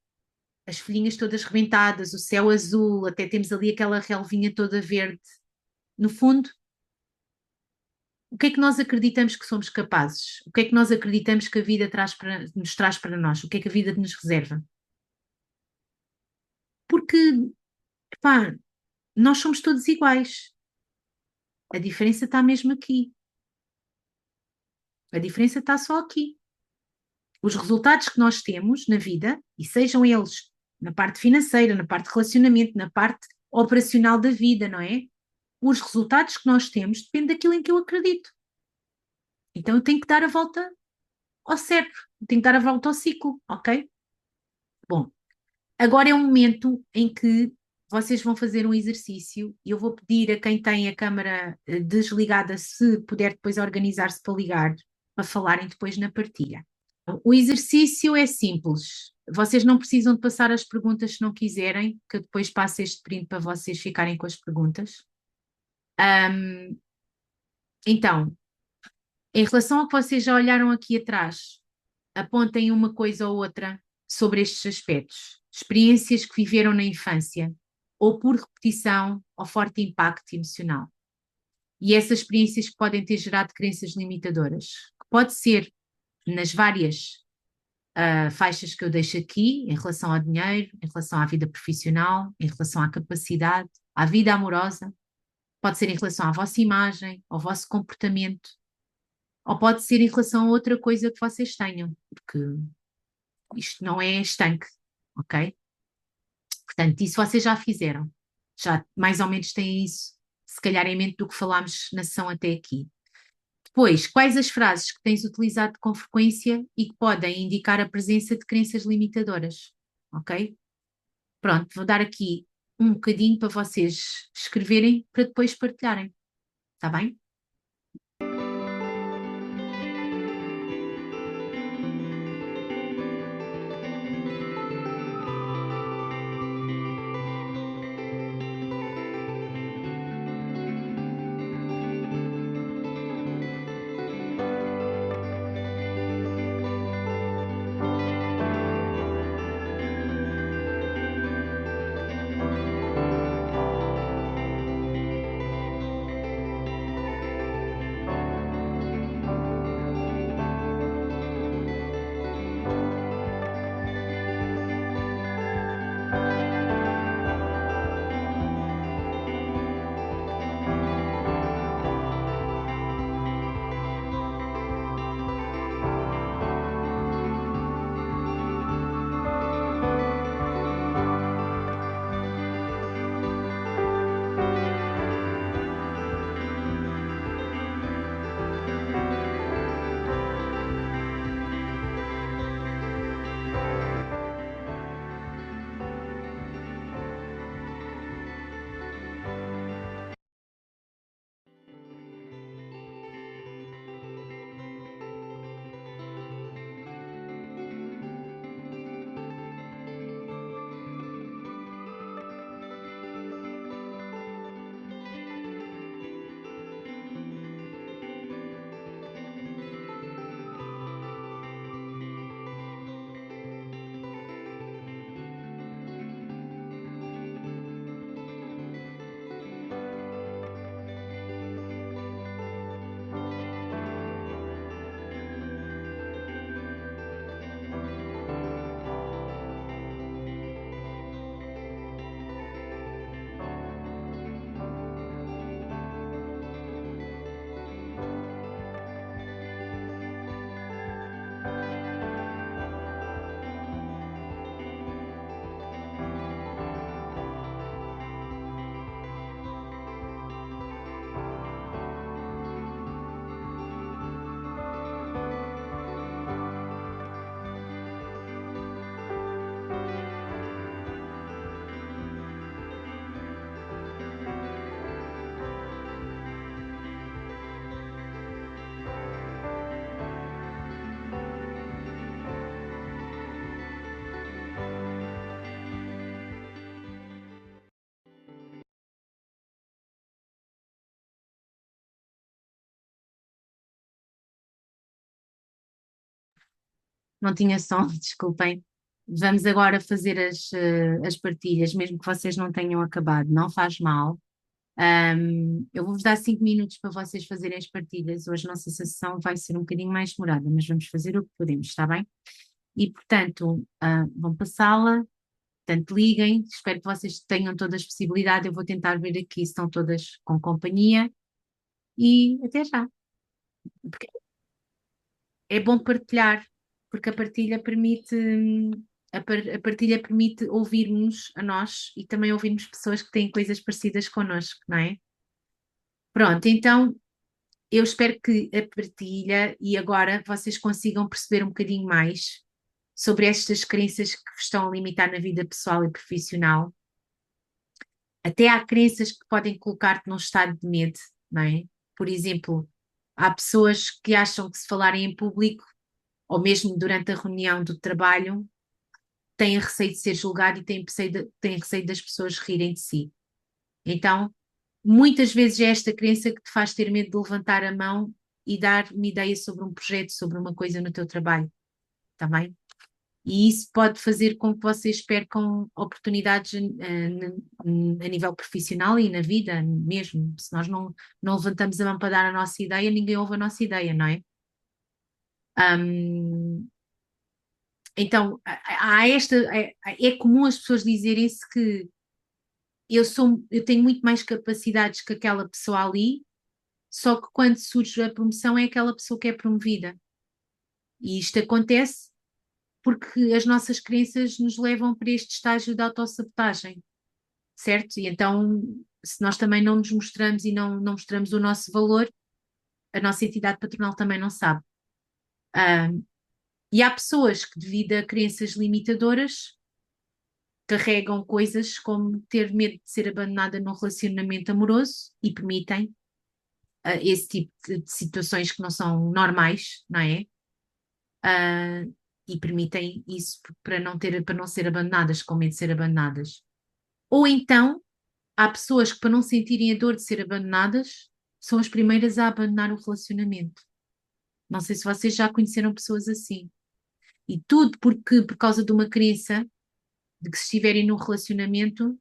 as folhinhas todas rebentadas, o céu azul, até temos ali aquela relvinha toda verde, no fundo, o que é que nós acreditamos que somos capazes? O que é que nós acreditamos que a vida nos traz para nós? O que é que a vida nos reserva? Porque, pá, nós somos todos iguais. A diferença está mesmo aqui. A diferença está só aqui. Os resultados que nós temos na vida, e sejam eles na parte financeira, na parte de relacionamento, na parte operacional da vida, não é? Os resultados que nós temos dependem daquilo em que eu acredito. Então eu tenho que dar a volta ao cérebro, tenho que dar a volta ao ciclo, ok? Bom, agora é um momento em que vocês vão fazer um exercício e eu vou pedir a quem tem a câmara desligada, se puder depois organizar-se para ligar, para falarem depois na partilha. O exercício é simples. Vocês não precisam de passar as perguntas se não quiserem, que eu depois passo este print para vocês ficarem com as perguntas. Então, em relação ao que vocês já olharam aqui atrás, apontem uma coisa ou outra sobre estes aspectos. Experiências que viveram na infância, ou por repetição, ou forte impacto emocional. E essas experiências que podem ter gerado crenças limitadoras, que pode ser nas várias faixas que eu deixo aqui, em relação ao dinheiro, em relação à vida profissional, em relação à capacidade, à vida amorosa, pode ser em relação à vossa imagem, ao vosso comportamento, ou pode ser em relação a outra coisa que vocês tenham, porque isto não é estanque, ok? Portanto, isso vocês já fizeram, já mais ou menos têm isso, se calhar em mente do que falámos na sessão até aqui. Depois, quais as frases que tens utilizado com frequência e que podem indicar a presença de crenças limitadoras, ok? Pronto, vou dar aqui um bocadinho para vocês escreverem para depois partilharem, está bem? não tinha som, desculpem. Vamos agora fazer as partilhas, mesmo que vocês não tenham acabado, não faz mal. Eu vou-vos dar 5 minutos para vocês fazerem as partilhas. Hoje a nossa sessão vai ser um bocadinho mais demorada, mas vamos fazer o que podemos, está bem? E, portanto, vão passá-la, portanto, liguem. Espero que vocês tenham todas as possibilidades. Eu vou tentar ver aqui se estão todas com companhia e até já. Porque é bom partilhar, porque a partilha permite. A partilha permite ouvirmos a nós e também ouvirmos pessoas que têm coisas parecidas connosco, não é? Pronto, então eu espero que a partilha e agora vocês consigam perceber um bocadinho mais sobre estas crenças que vos estão a limitar na vida pessoal e profissional. Até há crenças que podem colocar-te num estado de medo, não é? Por exemplo, há pessoas que acham que se falarem em público, ou mesmo durante a reunião do trabalho, têm receio de ser julgado e têm receio das pessoas rirem de si. Então, muitas vezes é esta crença que te faz ter medo de levantar a mão e dar uma ideia sobre um projeto, sobre uma coisa no teu trabalho, está bem? E isso pode fazer com que vocês percam oportunidades a nível profissional e na vida mesmo. Se nós não levantamos a mão para dar a nossa ideia, ninguém ouve a nossa ideia, não é? Hum, então, é comum as pessoas dizerem-se que eu tenho muito mais capacidades que aquela pessoa ali, só que quando surge a promoção é aquela pessoa que é promovida. E isto acontece porque as nossas crenças nos levam para este estágio de autossabotagem, certo? E então, se nós também não nos mostramos e não mostramos o nosso valor, a nossa entidade patronal também não sabe. Ah, e há pessoas que, devido a crenças limitadoras, carregam coisas como ter medo de ser abandonada num relacionamento amoroso e permitem esse tipo de situações que não são normais, não é? Ah, e permitem isso para não ser abandonadas, com medo de ser abandonadas. Ou então, há pessoas que, para não sentirem a dor de ser abandonadas, são as primeiras a abandonar o relacionamento. Não sei se vocês já conheceram pessoas assim. E tudo porque, por causa de uma crença de que se estiverem num relacionamento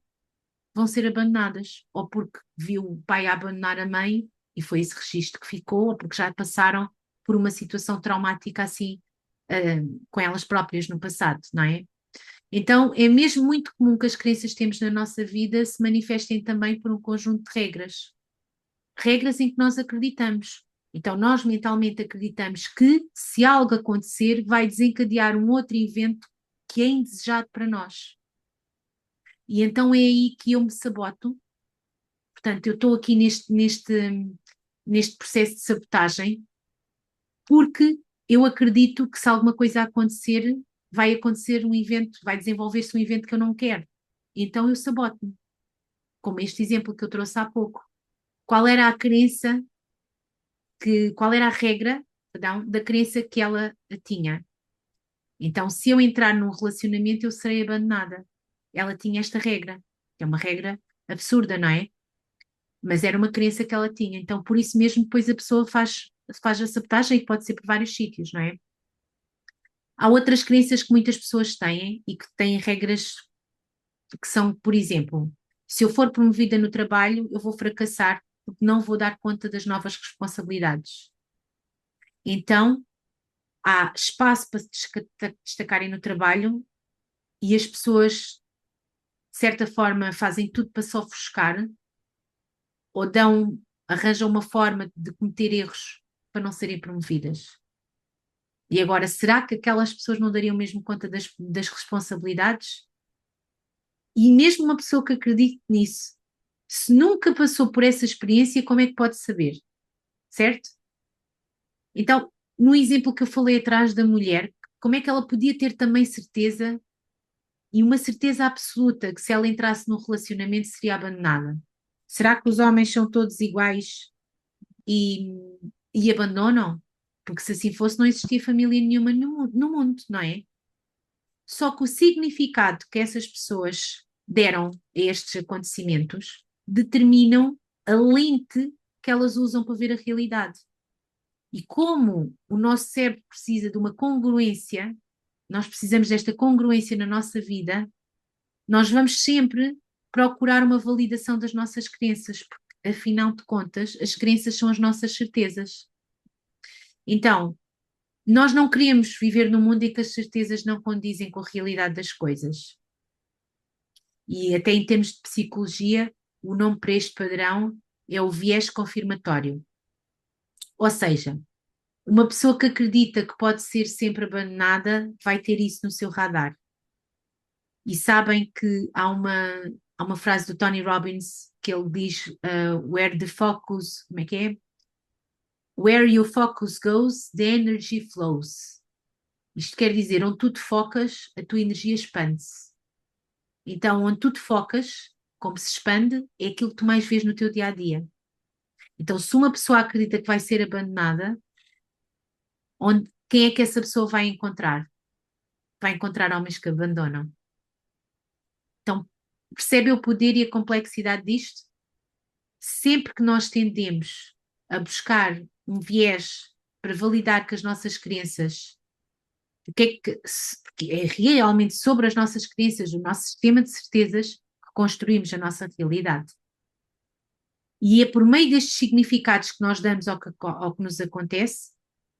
vão ser abandonadas. Ou porque viu o pai a abandonar a mãe e foi esse registro que ficou, ou porque já passaram por uma situação traumática assim, com elas próprias no passado, não é? Então, é mesmo muito comum que as crenças que temos na nossa vida se manifestem também por um conjunto de regras. Regras em que nós acreditamos. Então, nós mentalmente acreditamos que, se algo acontecer, vai desencadear um outro evento que é indesejado para nós. E então é aí que eu me saboto. Portanto, eu estou aqui neste processo de sabotagem, porque eu acredito que se alguma coisa acontecer, vai acontecer um evento, vai desenvolver-se um evento que eu não quero. Então eu saboto-me, como este exemplo que eu trouxe há pouco. Qual era a crença qual era a regra, perdão, da crença que ela tinha? Então, se eu entrar num relacionamento, eu serei abandonada. Ela tinha esta regra, que é uma regra absurda, não é? Mas era uma crença que ela tinha. Então, por isso mesmo, depois a pessoa faz a sabotagem e pode ser por vários sítios, não é? Há outras crenças que muitas pessoas têm e que têm regras que são, por exemplo, se eu for promovida no trabalho, eu vou fracassar porque não vou dar conta das novas responsabilidades. Então, há espaço para se destacarem no trabalho e as pessoas, de certa forma, fazem tudo para se ofuscar ou arranjam uma forma de cometer erros para não serem promovidas. E agora, será que aquelas pessoas não dariam mesmo conta das responsabilidades? E mesmo uma pessoa que acredite nisso, se nunca passou por essa experiência, como é que pode saber? Certo? Então, no exemplo que eu falei atrás da mulher, como é que ela podia ter também certeza e uma certeza absoluta que se ela entrasse num relacionamento seria abandonada? Será que os homens são todos iguais e, e abandonam? Porque se assim fosse, não existia família nenhuma no mundo, não é? Só que o significado que essas pessoas deram a estes acontecimentos determinam a lente que elas usam para ver a realidade. E como o nosso cérebro precisa de uma congruência, nós precisamos desta congruência na nossa vida, nós vamos sempre procurar uma validação das nossas crenças, porque afinal de contas, as crenças são as nossas certezas. Então, nós não queremos viver num mundo em que as certezas não condizem com a realidade das coisas. E até em termos de psicologia, o nome para este padrão é o viés confirmatório. Ou seja, uma pessoa que acredita que pode ser sempre abandonada vai ter isso no seu radar. E sabem que há uma frase do Tony Robbins que ele diz where the focus, como é que é? Where your focus goes, the energy flows. Isto quer dizer, onde tu te focas, a tua energia expande-se. Então, onde tu te focas, como se expande, é aquilo que tu mais vês no teu dia a dia. Então, se uma pessoa acredita que vai ser abandonada, quem é que essa pessoa vai encontrar? Vai encontrar homens que abandonam. Então, percebe o poder e a complexidade disto? Sempre que nós tendemos a buscar um viés para validar que as nossas crenças, o que é que é realmente sobre as nossas crenças, o nosso sistema de certezas, que construímos a nossa realidade. E é por meio destes significados que nós damos ao que nos acontece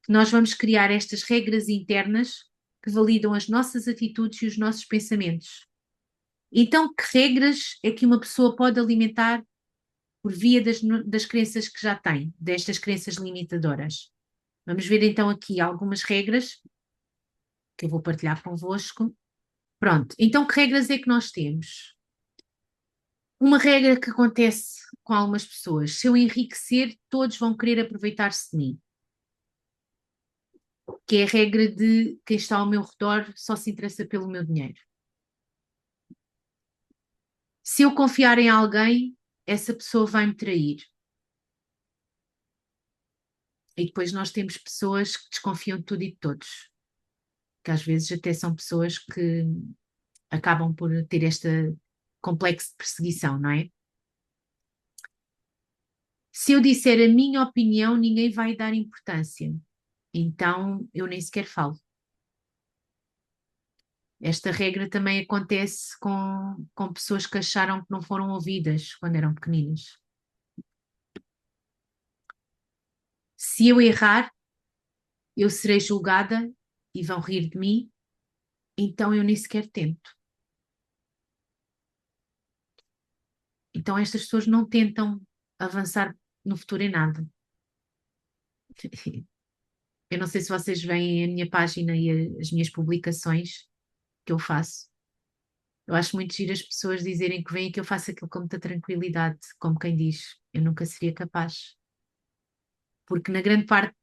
que nós vamos criar estas regras internas que validam as nossas atitudes e os nossos pensamentos. Então, que regras é que uma pessoa pode alimentar por via das crenças que já tem, destas crenças limitadoras? Vamos ver então aqui algumas regras que eu vou partilhar convosco. Pronto, então que regras é que nós temos? Uma regra que acontece com algumas pessoas: se eu enriquecer, todos vão querer aproveitar-se de mim. Que é a regra de quem está ao meu redor só se interessa pelo meu dinheiro. Se eu confiar em alguém, essa pessoa vai me trair. E depois nós temos pessoas que desconfiam de tudo e de todos, que às vezes até são pessoas que acabam por ter este complexo de perseguição, não é? Se eu disser a minha opinião, ninguém vai dar importância. Então eu nem sequer falo. Esta regra também acontece com pessoas que acharam que não foram ouvidas quando eram pequeninas. Se eu errar, eu serei julgada e vão rir de mim, então eu nem sequer tento. Então estas pessoas não tentam avançar no futuro em nada. Eu não sei se vocês veem a minha página e as minhas publicações que eu faço. Eu acho muito giro as pessoas dizerem que vêm e que eu faço aquilo com muita tranquilidade, como quem diz, eu nunca seria capaz. Porque na grande parte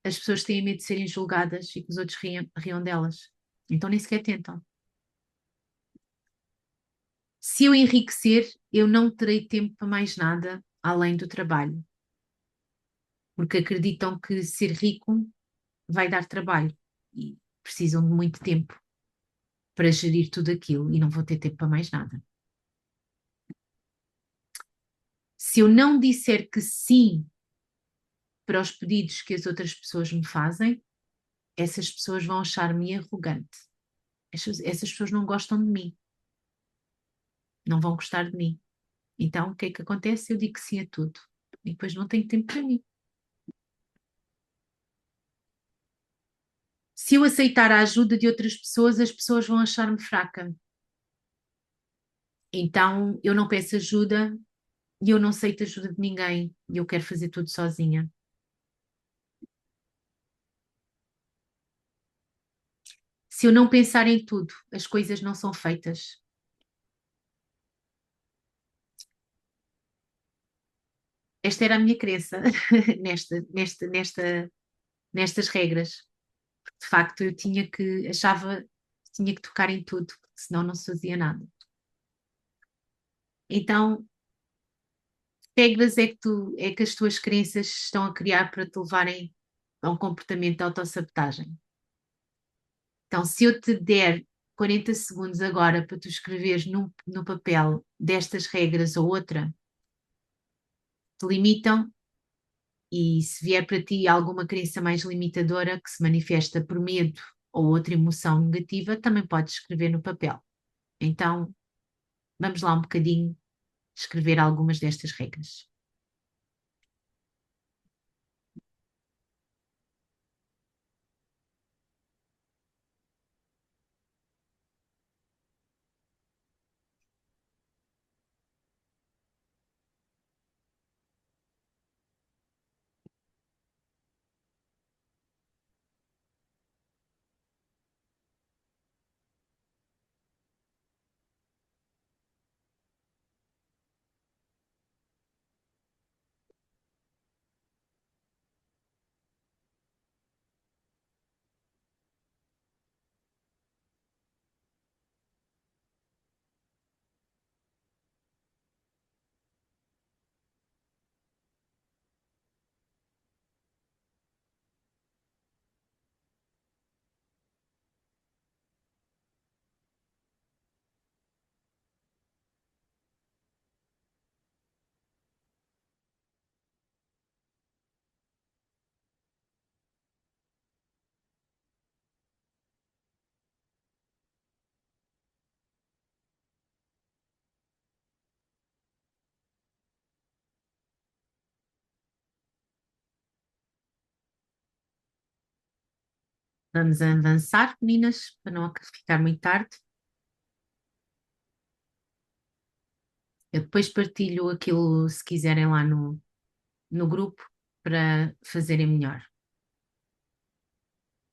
as pessoas têm medo de serem julgadas e que os outros riam delas. Então nem sequer tentam. Se eu enriquecer, eu não terei tempo para mais nada além do trabalho. Porque acreditam que ser rico vai dar trabalho e precisam de muito tempo para gerir tudo aquilo e não vou ter tempo para mais nada. Se eu não disser que sim para os pedidos que as outras pessoas me fazem, essas pessoas vão achar-me arrogante. Essas pessoas não gostam de mim, não vão gostar de mim. Então, o que é que acontece? Eu digo que sim a tudo e depois não tenho tempo para mim. Se eu aceitar a ajuda de outras pessoas, as pessoas vão achar-me fraca. Então, eu não peço ajuda e eu não aceito ajuda de ninguém e eu quero fazer tudo sozinha. Se eu não pensar em tudo, as coisas não são feitas. Esta era a minha crença nestas regras. De facto, eu achava que tinha que tocar em tudo, senão não se fazia nada. Então, regras é que as tuas crenças estão a criar para te levarem a um comportamento de autossabotagem. Então, se eu te der 40 segundos agora para tu escreveres no papel destas regras ou outra, te limitam e se vier para ti alguma crença mais limitadora que se manifesta por medo ou outra emoção negativa, também podes escrever no papel. Então, vamos lá um bocadinho escrever algumas destas regras. Vamos avançar, meninas, para não ficar muito tarde. Eu depois partilho aquilo, se quiserem, lá no grupo, para fazerem melhor.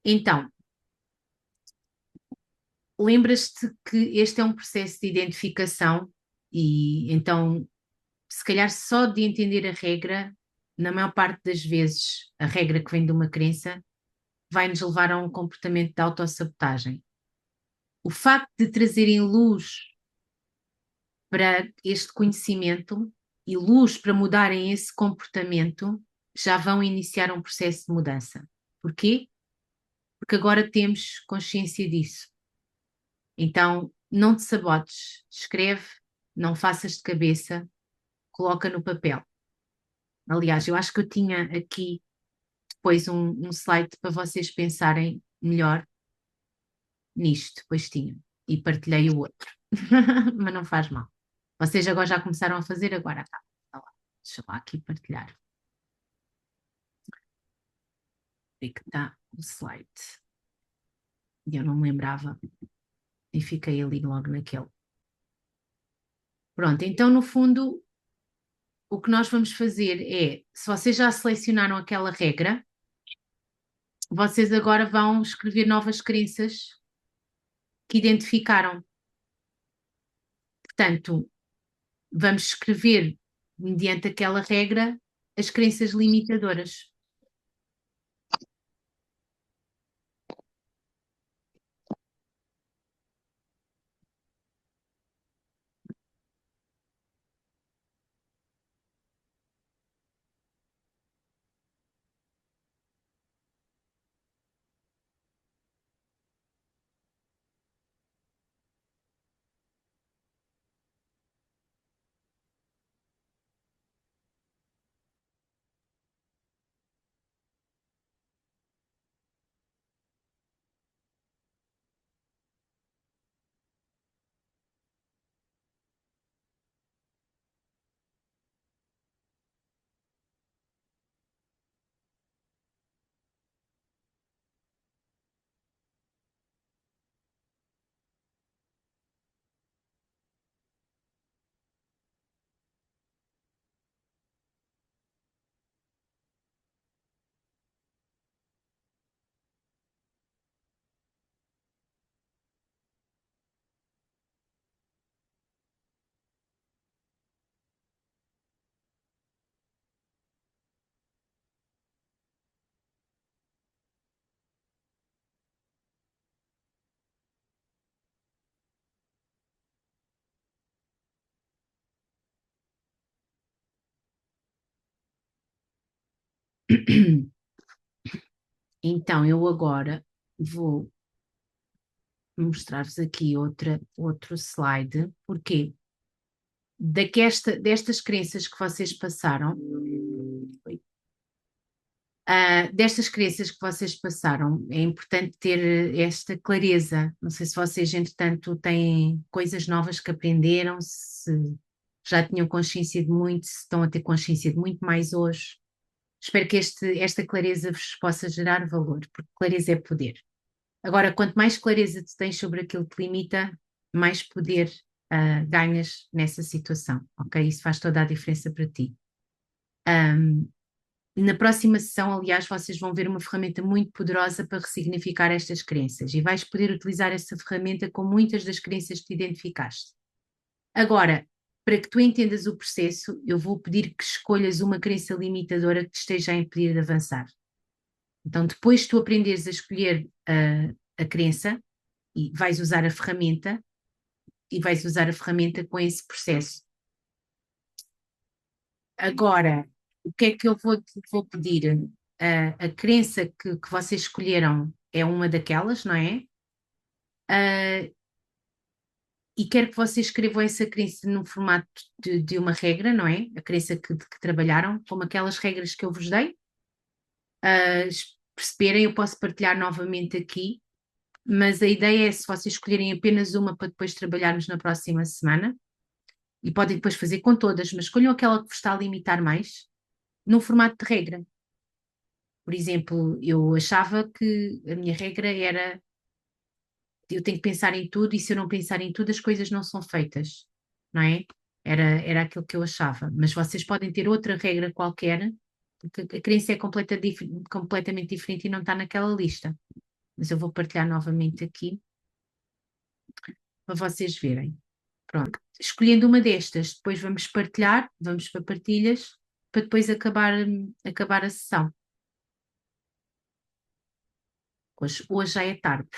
Então, lembras-te que este é um processo de identificação e então, se calhar só de entender a regra, na maior parte das vezes, a regra que vem de uma crença vai-nos levar a um comportamento de autossabotagem. O facto de trazerem luz para este conhecimento e luz para mudarem esse comportamento já vão iniciar um processo de mudança. Porquê? Porque agora temos consciência disso. Então, não te sabotes, escreve, não faças de cabeça, coloca no papel. Aliás, eu acho que eu tinha aqui depois um slide para vocês pensarem melhor nisto, depois tinha, e partilhei o outro, mas não faz mal. Vocês agora já começaram a fazer, agora acaba. Tá lá. Deixa lá aqui partilhar. Onde é que está o slide? E eu não me lembrava e fiquei ali logo naquele. Pronto, então no fundo o que nós vamos fazer é, se vocês já selecionaram aquela regra, vocês agora vão escrever novas crenças que identificaram. Portanto, vamos escrever, mediante aquela regra, as crenças limitadoras. Então, eu agora vou mostrar-vos aqui outro slide, porque destas crenças que vocês passaram, Destas crenças que vocês passaram, é importante ter esta clareza. Não sei se vocês, entretanto, têm coisas novas que aprenderam, se já tinham consciência de muito, se estão a ter consciência de muito mais hoje. Espero que esta clareza vos possa gerar valor, porque clareza é poder. Agora, quanto mais clareza tu tens sobre aquilo que te limita, mais poder ganhas nessa situação, ok? Isso faz toda a diferença para ti. Na próxima sessão, aliás, vocês vão ver uma ferramenta muito poderosa para ressignificar estas crenças e vais poder utilizar essa ferramenta com muitas das crenças que te identificaste. Agora, para que tu entendas o processo, eu vou pedir que escolhas uma crença limitadora que te esteja a impedir de avançar. Então, depois de tu aprenderes a escolher a crença, e vais usar a ferramenta, com esse processo. Agora, o que é que eu vou pedir? A crença que vocês escolheram é uma daquelas, não é? E quero que vocês escrevam essa crença no formato de uma regra, não é? A crença que trabalharam, como aquelas regras que eu vos dei. Perceberem, eu posso partilhar novamente aqui, mas a ideia é se vocês escolherem apenas uma para depois trabalharmos na próxima semana, e podem depois fazer com todas, mas escolham aquela que vos está a limitar mais, num formato de regra. Por exemplo, eu achava que a minha regra era eu tenho que pensar em tudo e se eu não pensar em tudo as coisas não são feitas, não é? Era aquilo que eu achava. Mas vocês podem ter outra regra qualquer, porque a crença é completamente diferente e não está naquela lista. Mas eu vou partilhar novamente aqui para vocês verem. Pronto. Escolhendo uma destas, depois vamos partilhar, vamos para partilhas, para depois acabar a sessão. Hoje já é tarde.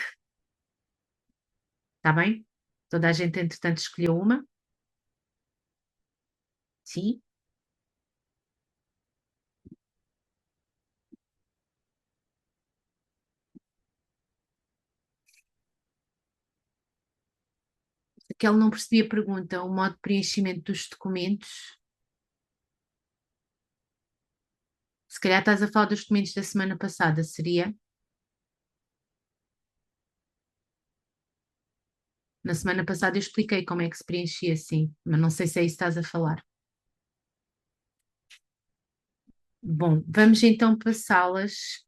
Está bem? Toda a gente, entretanto, escolheu uma? Sim? Aquele não percebi a pergunta, o modo de preenchimento dos documentos. Se calhar estás a falar dos documentos da semana passada, seria? Na semana passada eu expliquei como é que se preenchia assim, mas não sei se é isso que estás a falar. Bom, vamos então passá-las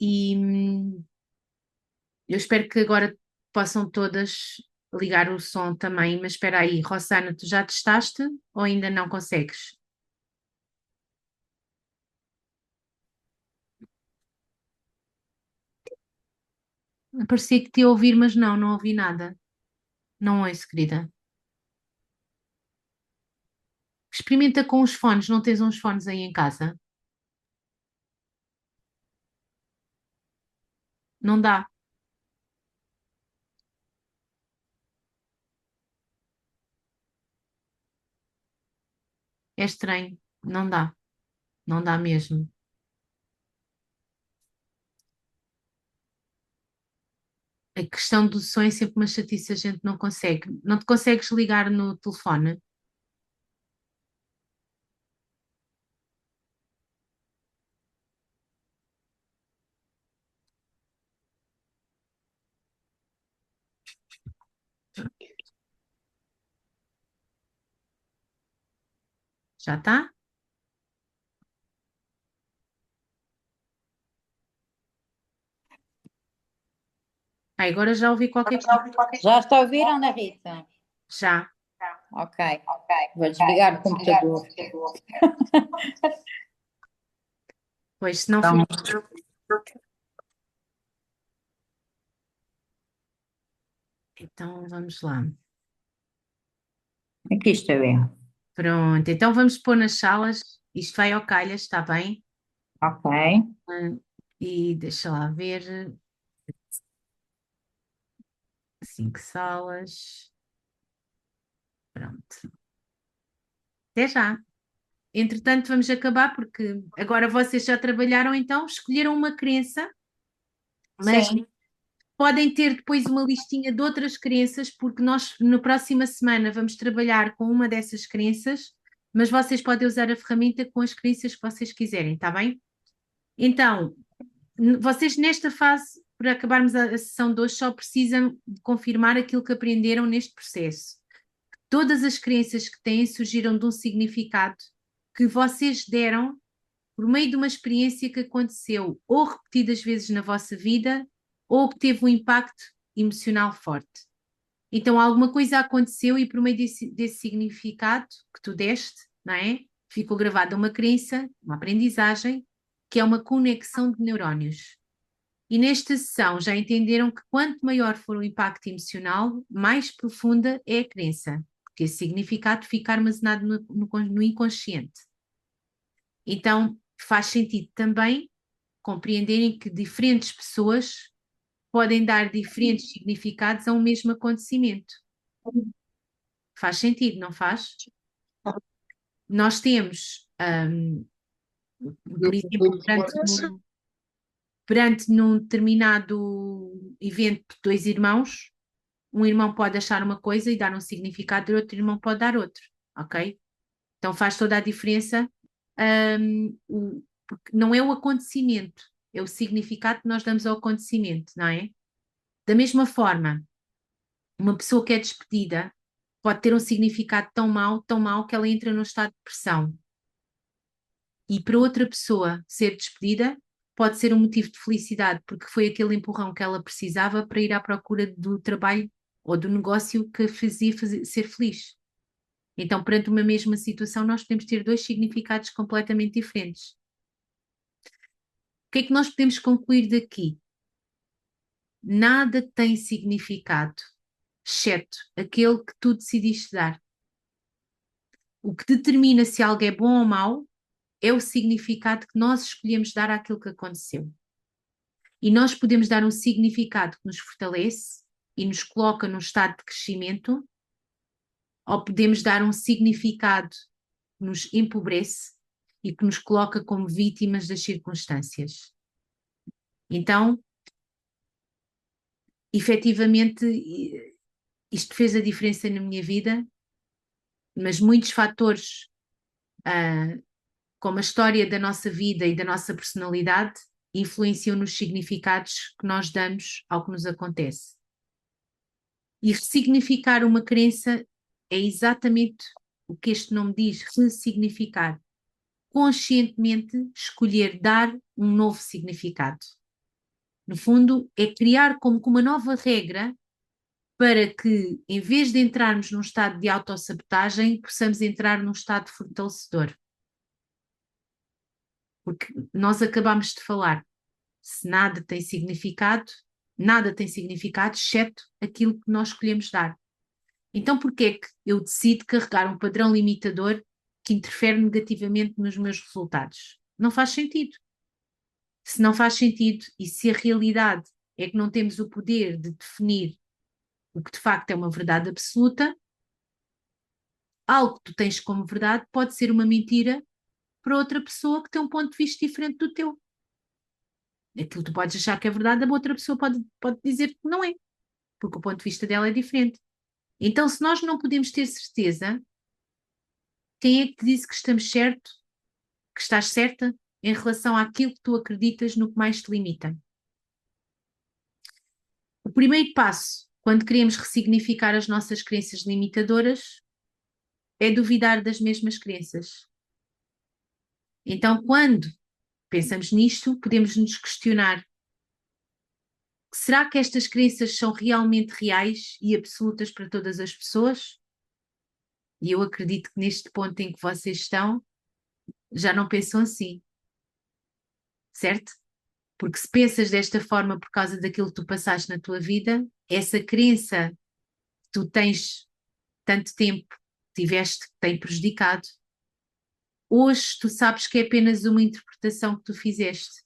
e eu espero que agora possam todas ligar o som também, mas espera aí, Rossana, tu já testaste ou ainda não consegues? Parecia que te ia ouvir, mas não ouvi nada. Não ouço, querida. Experimenta com os fones, não tens uns fones aí em casa? Não dá, é estranho, não dá mesmo. A questão do som é sempre uma chatice, a gente não consegue. Não te consegues ligar no telefone? Já está? Agora já ouvi qualquer coisa. Já está a ouvir, Ana Rita? Já. Ok. Vou desligar o computador. Pois, se não for. Então vamos lá. Aqui estou eu. Pronto, então vamos pôr nas salas. Isto vai ao calhas, está bem? Ok. E deixa lá ver. 5 salas. Pronto. Até já. Entretanto, vamos acabar porque agora vocês já trabalharam, então escolheram uma crença, mas Sim. podem ter depois uma listinha de outras crenças, porque nós na próxima semana vamos trabalhar com uma dessas crenças, mas vocês podem usar a ferramenta com as crenças que vocês quiserem, está bem? Então, vocês nesta fase, para acabarmos a sessão de hoje, só precisam de confirmar aquilo que aprenderam neste processo. Todas as crenças que têm surgiram de um significado que vocês deram por meio de uma experiência que aconteceu ou repetidas vezes na vossa vida ou que teve um impacto emocional forte. Então, alguma coisa aconteceu e por meio desse significado que tu deste, não é? Ficou gravada uma crença, uma aprendizagem, que é uma conexão de neurónios. E nesta sessão já entenderam que quanto maior for o impacto emocional, mais profunda é a crença, porque esse significado fica armazenado no inconsciente. Então, faz sentido também compreenderem que diferentes pessoas podem dar diferentes significados a um mesmo acontecimento. Faz sentido, não faz? Nós temos, por exemplo, perante num determinado evento de dois irmãos, um irmão pode achar uma coisa e dar um significado, e outro irmão pode dar outro, ok? Então faz toda a diferença, porque não é o acontecimento, é o significado que nós damos ao acontecimento, não é? Da mesma forma, uma pessoa que é despedida pode ter um significado tão mau que ela entra num estado de depressão. E para outra pessoa ser despedida pode ser um motivo de felicidade, porque foi aquele empurrão que ela precisava para ir à procura do trabalho ou do negócio que fazia ser feliz. Então, perante uma mesma situação, nós podemos ter dois significados completamente diferentes. O que é que nós podemos concluir daqui? Nada tem significado, exceto aquele que tu decidiste dar. O que determina se algo é bom ou mau é o significado que nós escolhemos dar àquilo que aconteceu. E nós podemos dar um significado que nos fortalece e nos coloca num estado de crescimento, ou podemos dar um significado que nos empobrece e que nos coloca como vítimas das circunstâncias. Então, efetivamente, isto fez a diferença na minha vida, mas muitos fatores, como a história da nossa vida e da nossa personalidade, influenciam nos significados que nós damos ao que nos acontece. E ressignificar uma crença é exatamente o que este nome diz, ressignificar. Conscientemente escolher dar um novo significado. No fundo, é criar como que uma nova regra para que, em vez de entrarmos num estado de autossabotagem, possamos entrar num estado fortalecedor. Porque nós acabamos de falar, se nada tem significado, exceto aquilo que nós escolhemos dar. Então, porquê é que eu decido carregar um padrão limitador que interfere negativamente nos meus resultados? Não faz sentido. Se não faz sentido e se a realidade é que não temos o poder de definir o que de facto é uma verdade absoluta, algo que tu tens como verdade pode ser uma mentira para outra pessoa que tem um ponto de vista diferente do teu. Aquilo que tu podes achar que é verdade, a outra pessoa pode dizer que não é, porque o ponto de vista dela é diferente. Então, se nós não podemos ter certeza, quem é que te disse que estamos certo, que estás certa em relação àquilo que tu acreditas no que mais te limita? O primeiro passo, quando queremos ressignificar as nossas crenças limitadoras, é duvidar das mesmas crenças. Então, quando pensamos nisto, podemos nos questionar: será que estas crenças são realmente reais e absolutas para todas as pessoas? E eu acredito que neste ponto em que vocês estão, já não pensam assim, certo? Porque se pensas desta forma por causa daquilo que tu passaste na tua vida, essa crença que tu tens tanto tempo, tiveste, que tem prejudicado, hoje tu sabes que é apenas uma interpretação que tu fizeste,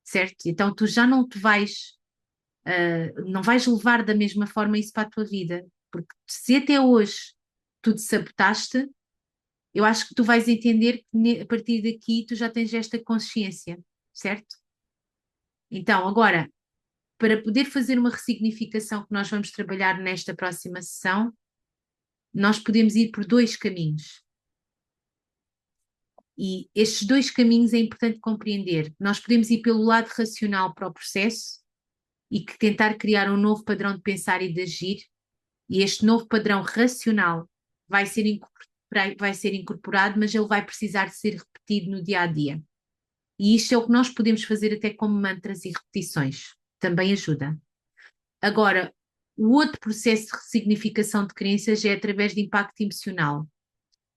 certo? Então tu já não te vais, não vais levar da mesma forma isso para a tua vida, porque se até hoje tu te sabotaste, eu acho que tu vais entender que a partir daqui tu já tens esta consciência, certo? Então, agora, para poder fazer uma ressignificação que nós vamos trabalhar nesta próxima sessão, nós podemos ir por dois caminhos. E estes dois caminhos é importante compreender. Nós podemos ir pelo lado racional para o processo e que tentar criar um novo padrão de pensar e de agir, e este novo padrão racional vai ser incorporado, mas ele vai precisar de ser repetido no dia a dia. E isto é o que nós podemos fazer até como mantras e repetições. Também ajuda. Agora, o outro processo de ressignificação de crenças é através de impacto emocional,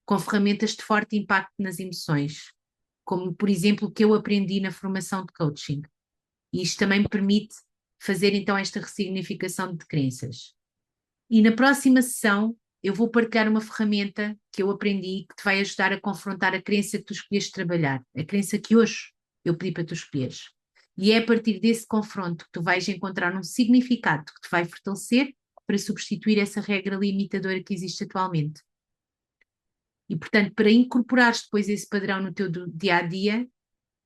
com ferramentas de forte impacto nas emoções, como, por exemplo, o que eu aprendi na formação de coaching. E isto também me permite fazer então esta ressignificação de crenças. E na próxima sessão eu vou partilhar uma ferramenta que eu aprendi que te vai ajudar a confrontar a crença que tu escolheste trabalhar, a crença que hoje eu pedi para tu escolheres. E é a partir desse confronto que tu vais encontrar um significado que te vai fortalecer para substituir essa regra limitadora que existe atualmente. E, portanto, para incorporares depois esse padrão no teu dia a dia,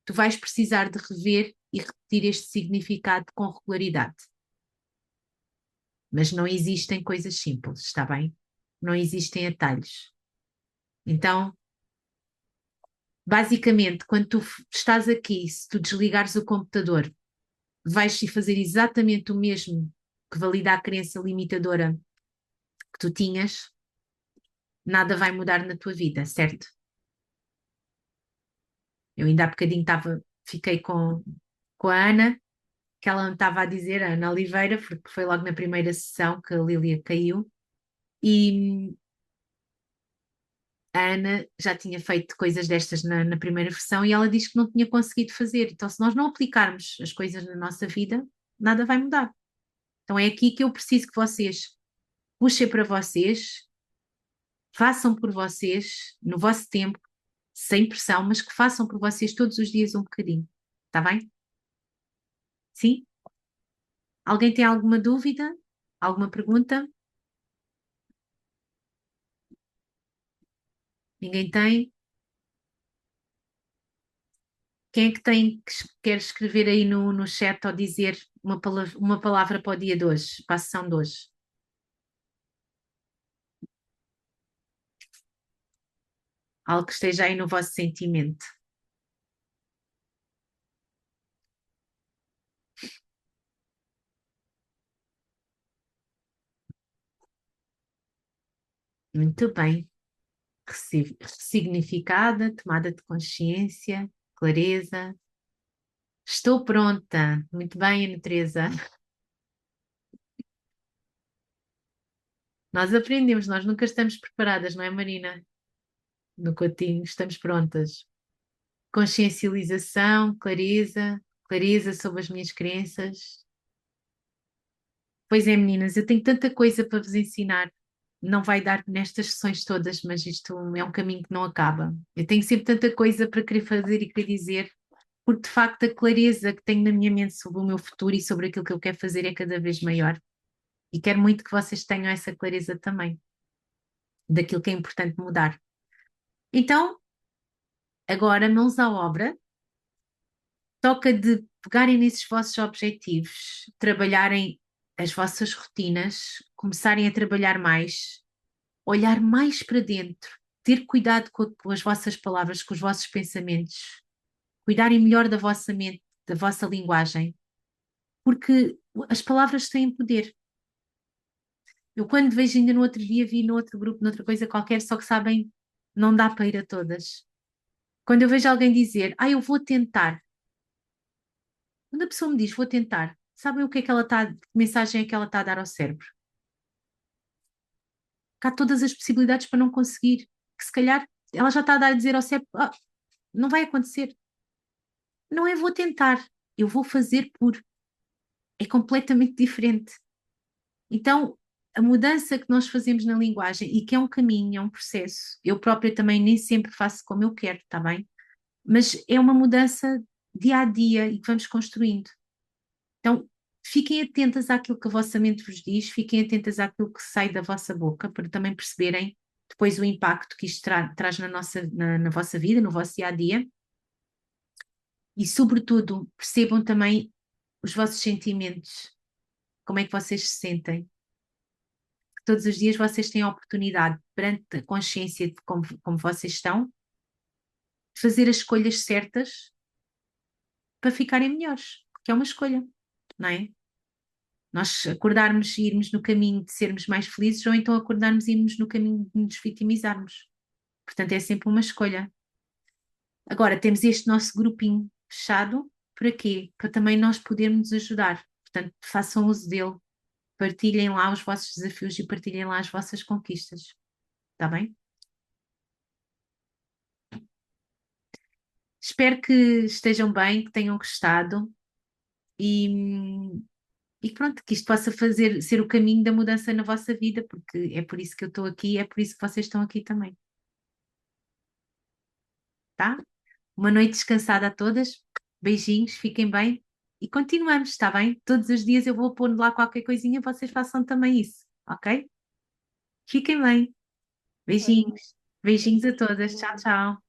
tu vais precisar de rever e repetir este significado com regularidade. Mas não existem coisas simples, está bem? Não existem atalhos. Então, basicamente, quando tu estás aqui, se tu desligares o computador, vais fazer exatamente o mesmo que valida a crença limitadora que tu tinhas, nada vai mudar na tua vida, certo? Eu ainda há bocadinho fiquei com a Ana, que ela me estava a dizer, a Ana Oliveira, porque foi logo na primeira sessão que a Lília caiu, e a Ana já tinha feito coisas destas na primeira versão e ela diz que não tinha conseguido fazer. Então, se nós não aplicarmos as coisas na nossa vida, nada vai mudar. Então, é aqui que eu preciso que vocês puxem para vocês, façam por vocês, no vosso tempo, sem pressão, mas que façam por vocês todos os dias um bocadinho. Está bem? Sim? Alguém tem alguma dúvida? Alguma pergunta? Ninguém tem? Quem é que quer escrever aí no chat ou dizer uma palavra para o dia de hoje, para a sessão de hoje? Algo que esteja aí no vosso sentimento. Muito bem. Ressignificada, tomada de consciência, clareza. Estou pronta. Muito bem, Ana Teresa. Nós aprendemos, nós nunca estamos preparadas, não é, Marina? No cotinho, estamos prontas. Consciencialização, clareza, clareza sobre as minhas crenças. Pois é, meninas, eu tenho tanta coisa para vos ensinar. Não vai dar nestas sessões todas, mas isto é um caminho que não acaba. Eu tenho sempre tanta coisa para querer fazer e querer dizer, porque de facto a clareza que tenho na minha mente sobre o meu futuro e sobre aquilo que eu quero fazer é cada vez maior. E quero muito que vocês tenham essa clareza também, daquilo que é importante mudar. Então, agora, mãos à obra, toca de pegarem nesses vossos objetivos, trabalharem as vossas rotinas, começarem a trabalhar mais, olhar mais para dentro, ter cuidado com as vossas palavras, com os vossos pensamentos, cuidarem melhor da vossa mente, da vossa linguagem, porque as palavras têm poder. Eu, quando vejo, ainda no outro dia, vi no outro grupo, noutra coisa qualquer, só que sabem, não dá para ir a todas. Quando eu vejo alguém dizer, eu vou tentar, quando a pessoa me diz, vou tentar, sabem o que é que ela está, que mensagem é que ela está a dar ao cérebro? Que há todas as possibilidades para não conseguir, que se calhar ela já está a dar a dizer ao cérebro, não vai acontecer. Não é vou tentar, eu vou fazer por. É completamente diferente. Então, a mudança que nós fazemos na linguagem, e que é um caminho, é um processo, eu própria também nem sempre faço como eu quero, está bem? Mas é uma mudança dia a dia e que vamos construindo. Então, fiquem atentas àquilo que a vossa mente vos diz, fiquem atentas àquilo que sai da vossa boca, para também perceberem depois o impacto que isto traz na vossa vida, no vosso dia a dia. E, sobretudo, percebam também os vossos sentimentos, como é que vocês se sentem. Todos os dias vocês têm a oportunidade, perante a consciência de como vocês estão, fazer as escolhas certas para ficarem melhores, porque é uma escolha, não é? Nós acordarmos e irmos no caminho de sermos mais felizes ou então acordarmos e irmos no caminho de nos vitimizarmos. Portanto, é sempre uma escolha. Agora, temos este nosso grupinho fechado, para quê? Para também nós podermos nos ajudar. Portanto, façam uso dele, partilhem lá os vossos desafios e partilhem lá as vossas conquistas. Está bem? Espero que estejam bem, que tenham gostado e, e pronto, que isto possa fazer, ser o caminho da mudança na vossa vida, porque é por isso que eu estou aqui, é por isso que vocês estão aqui também, tá? Uma noite descansada a todas, beijinhos, fiquem bem e continuamos, está bem? Todos os dias eu vou pondo lá qualquer coisinha, vocês façam também isso, ok? Fiquem bem, beijinhos, beijinhos a todas, tchau, tchau.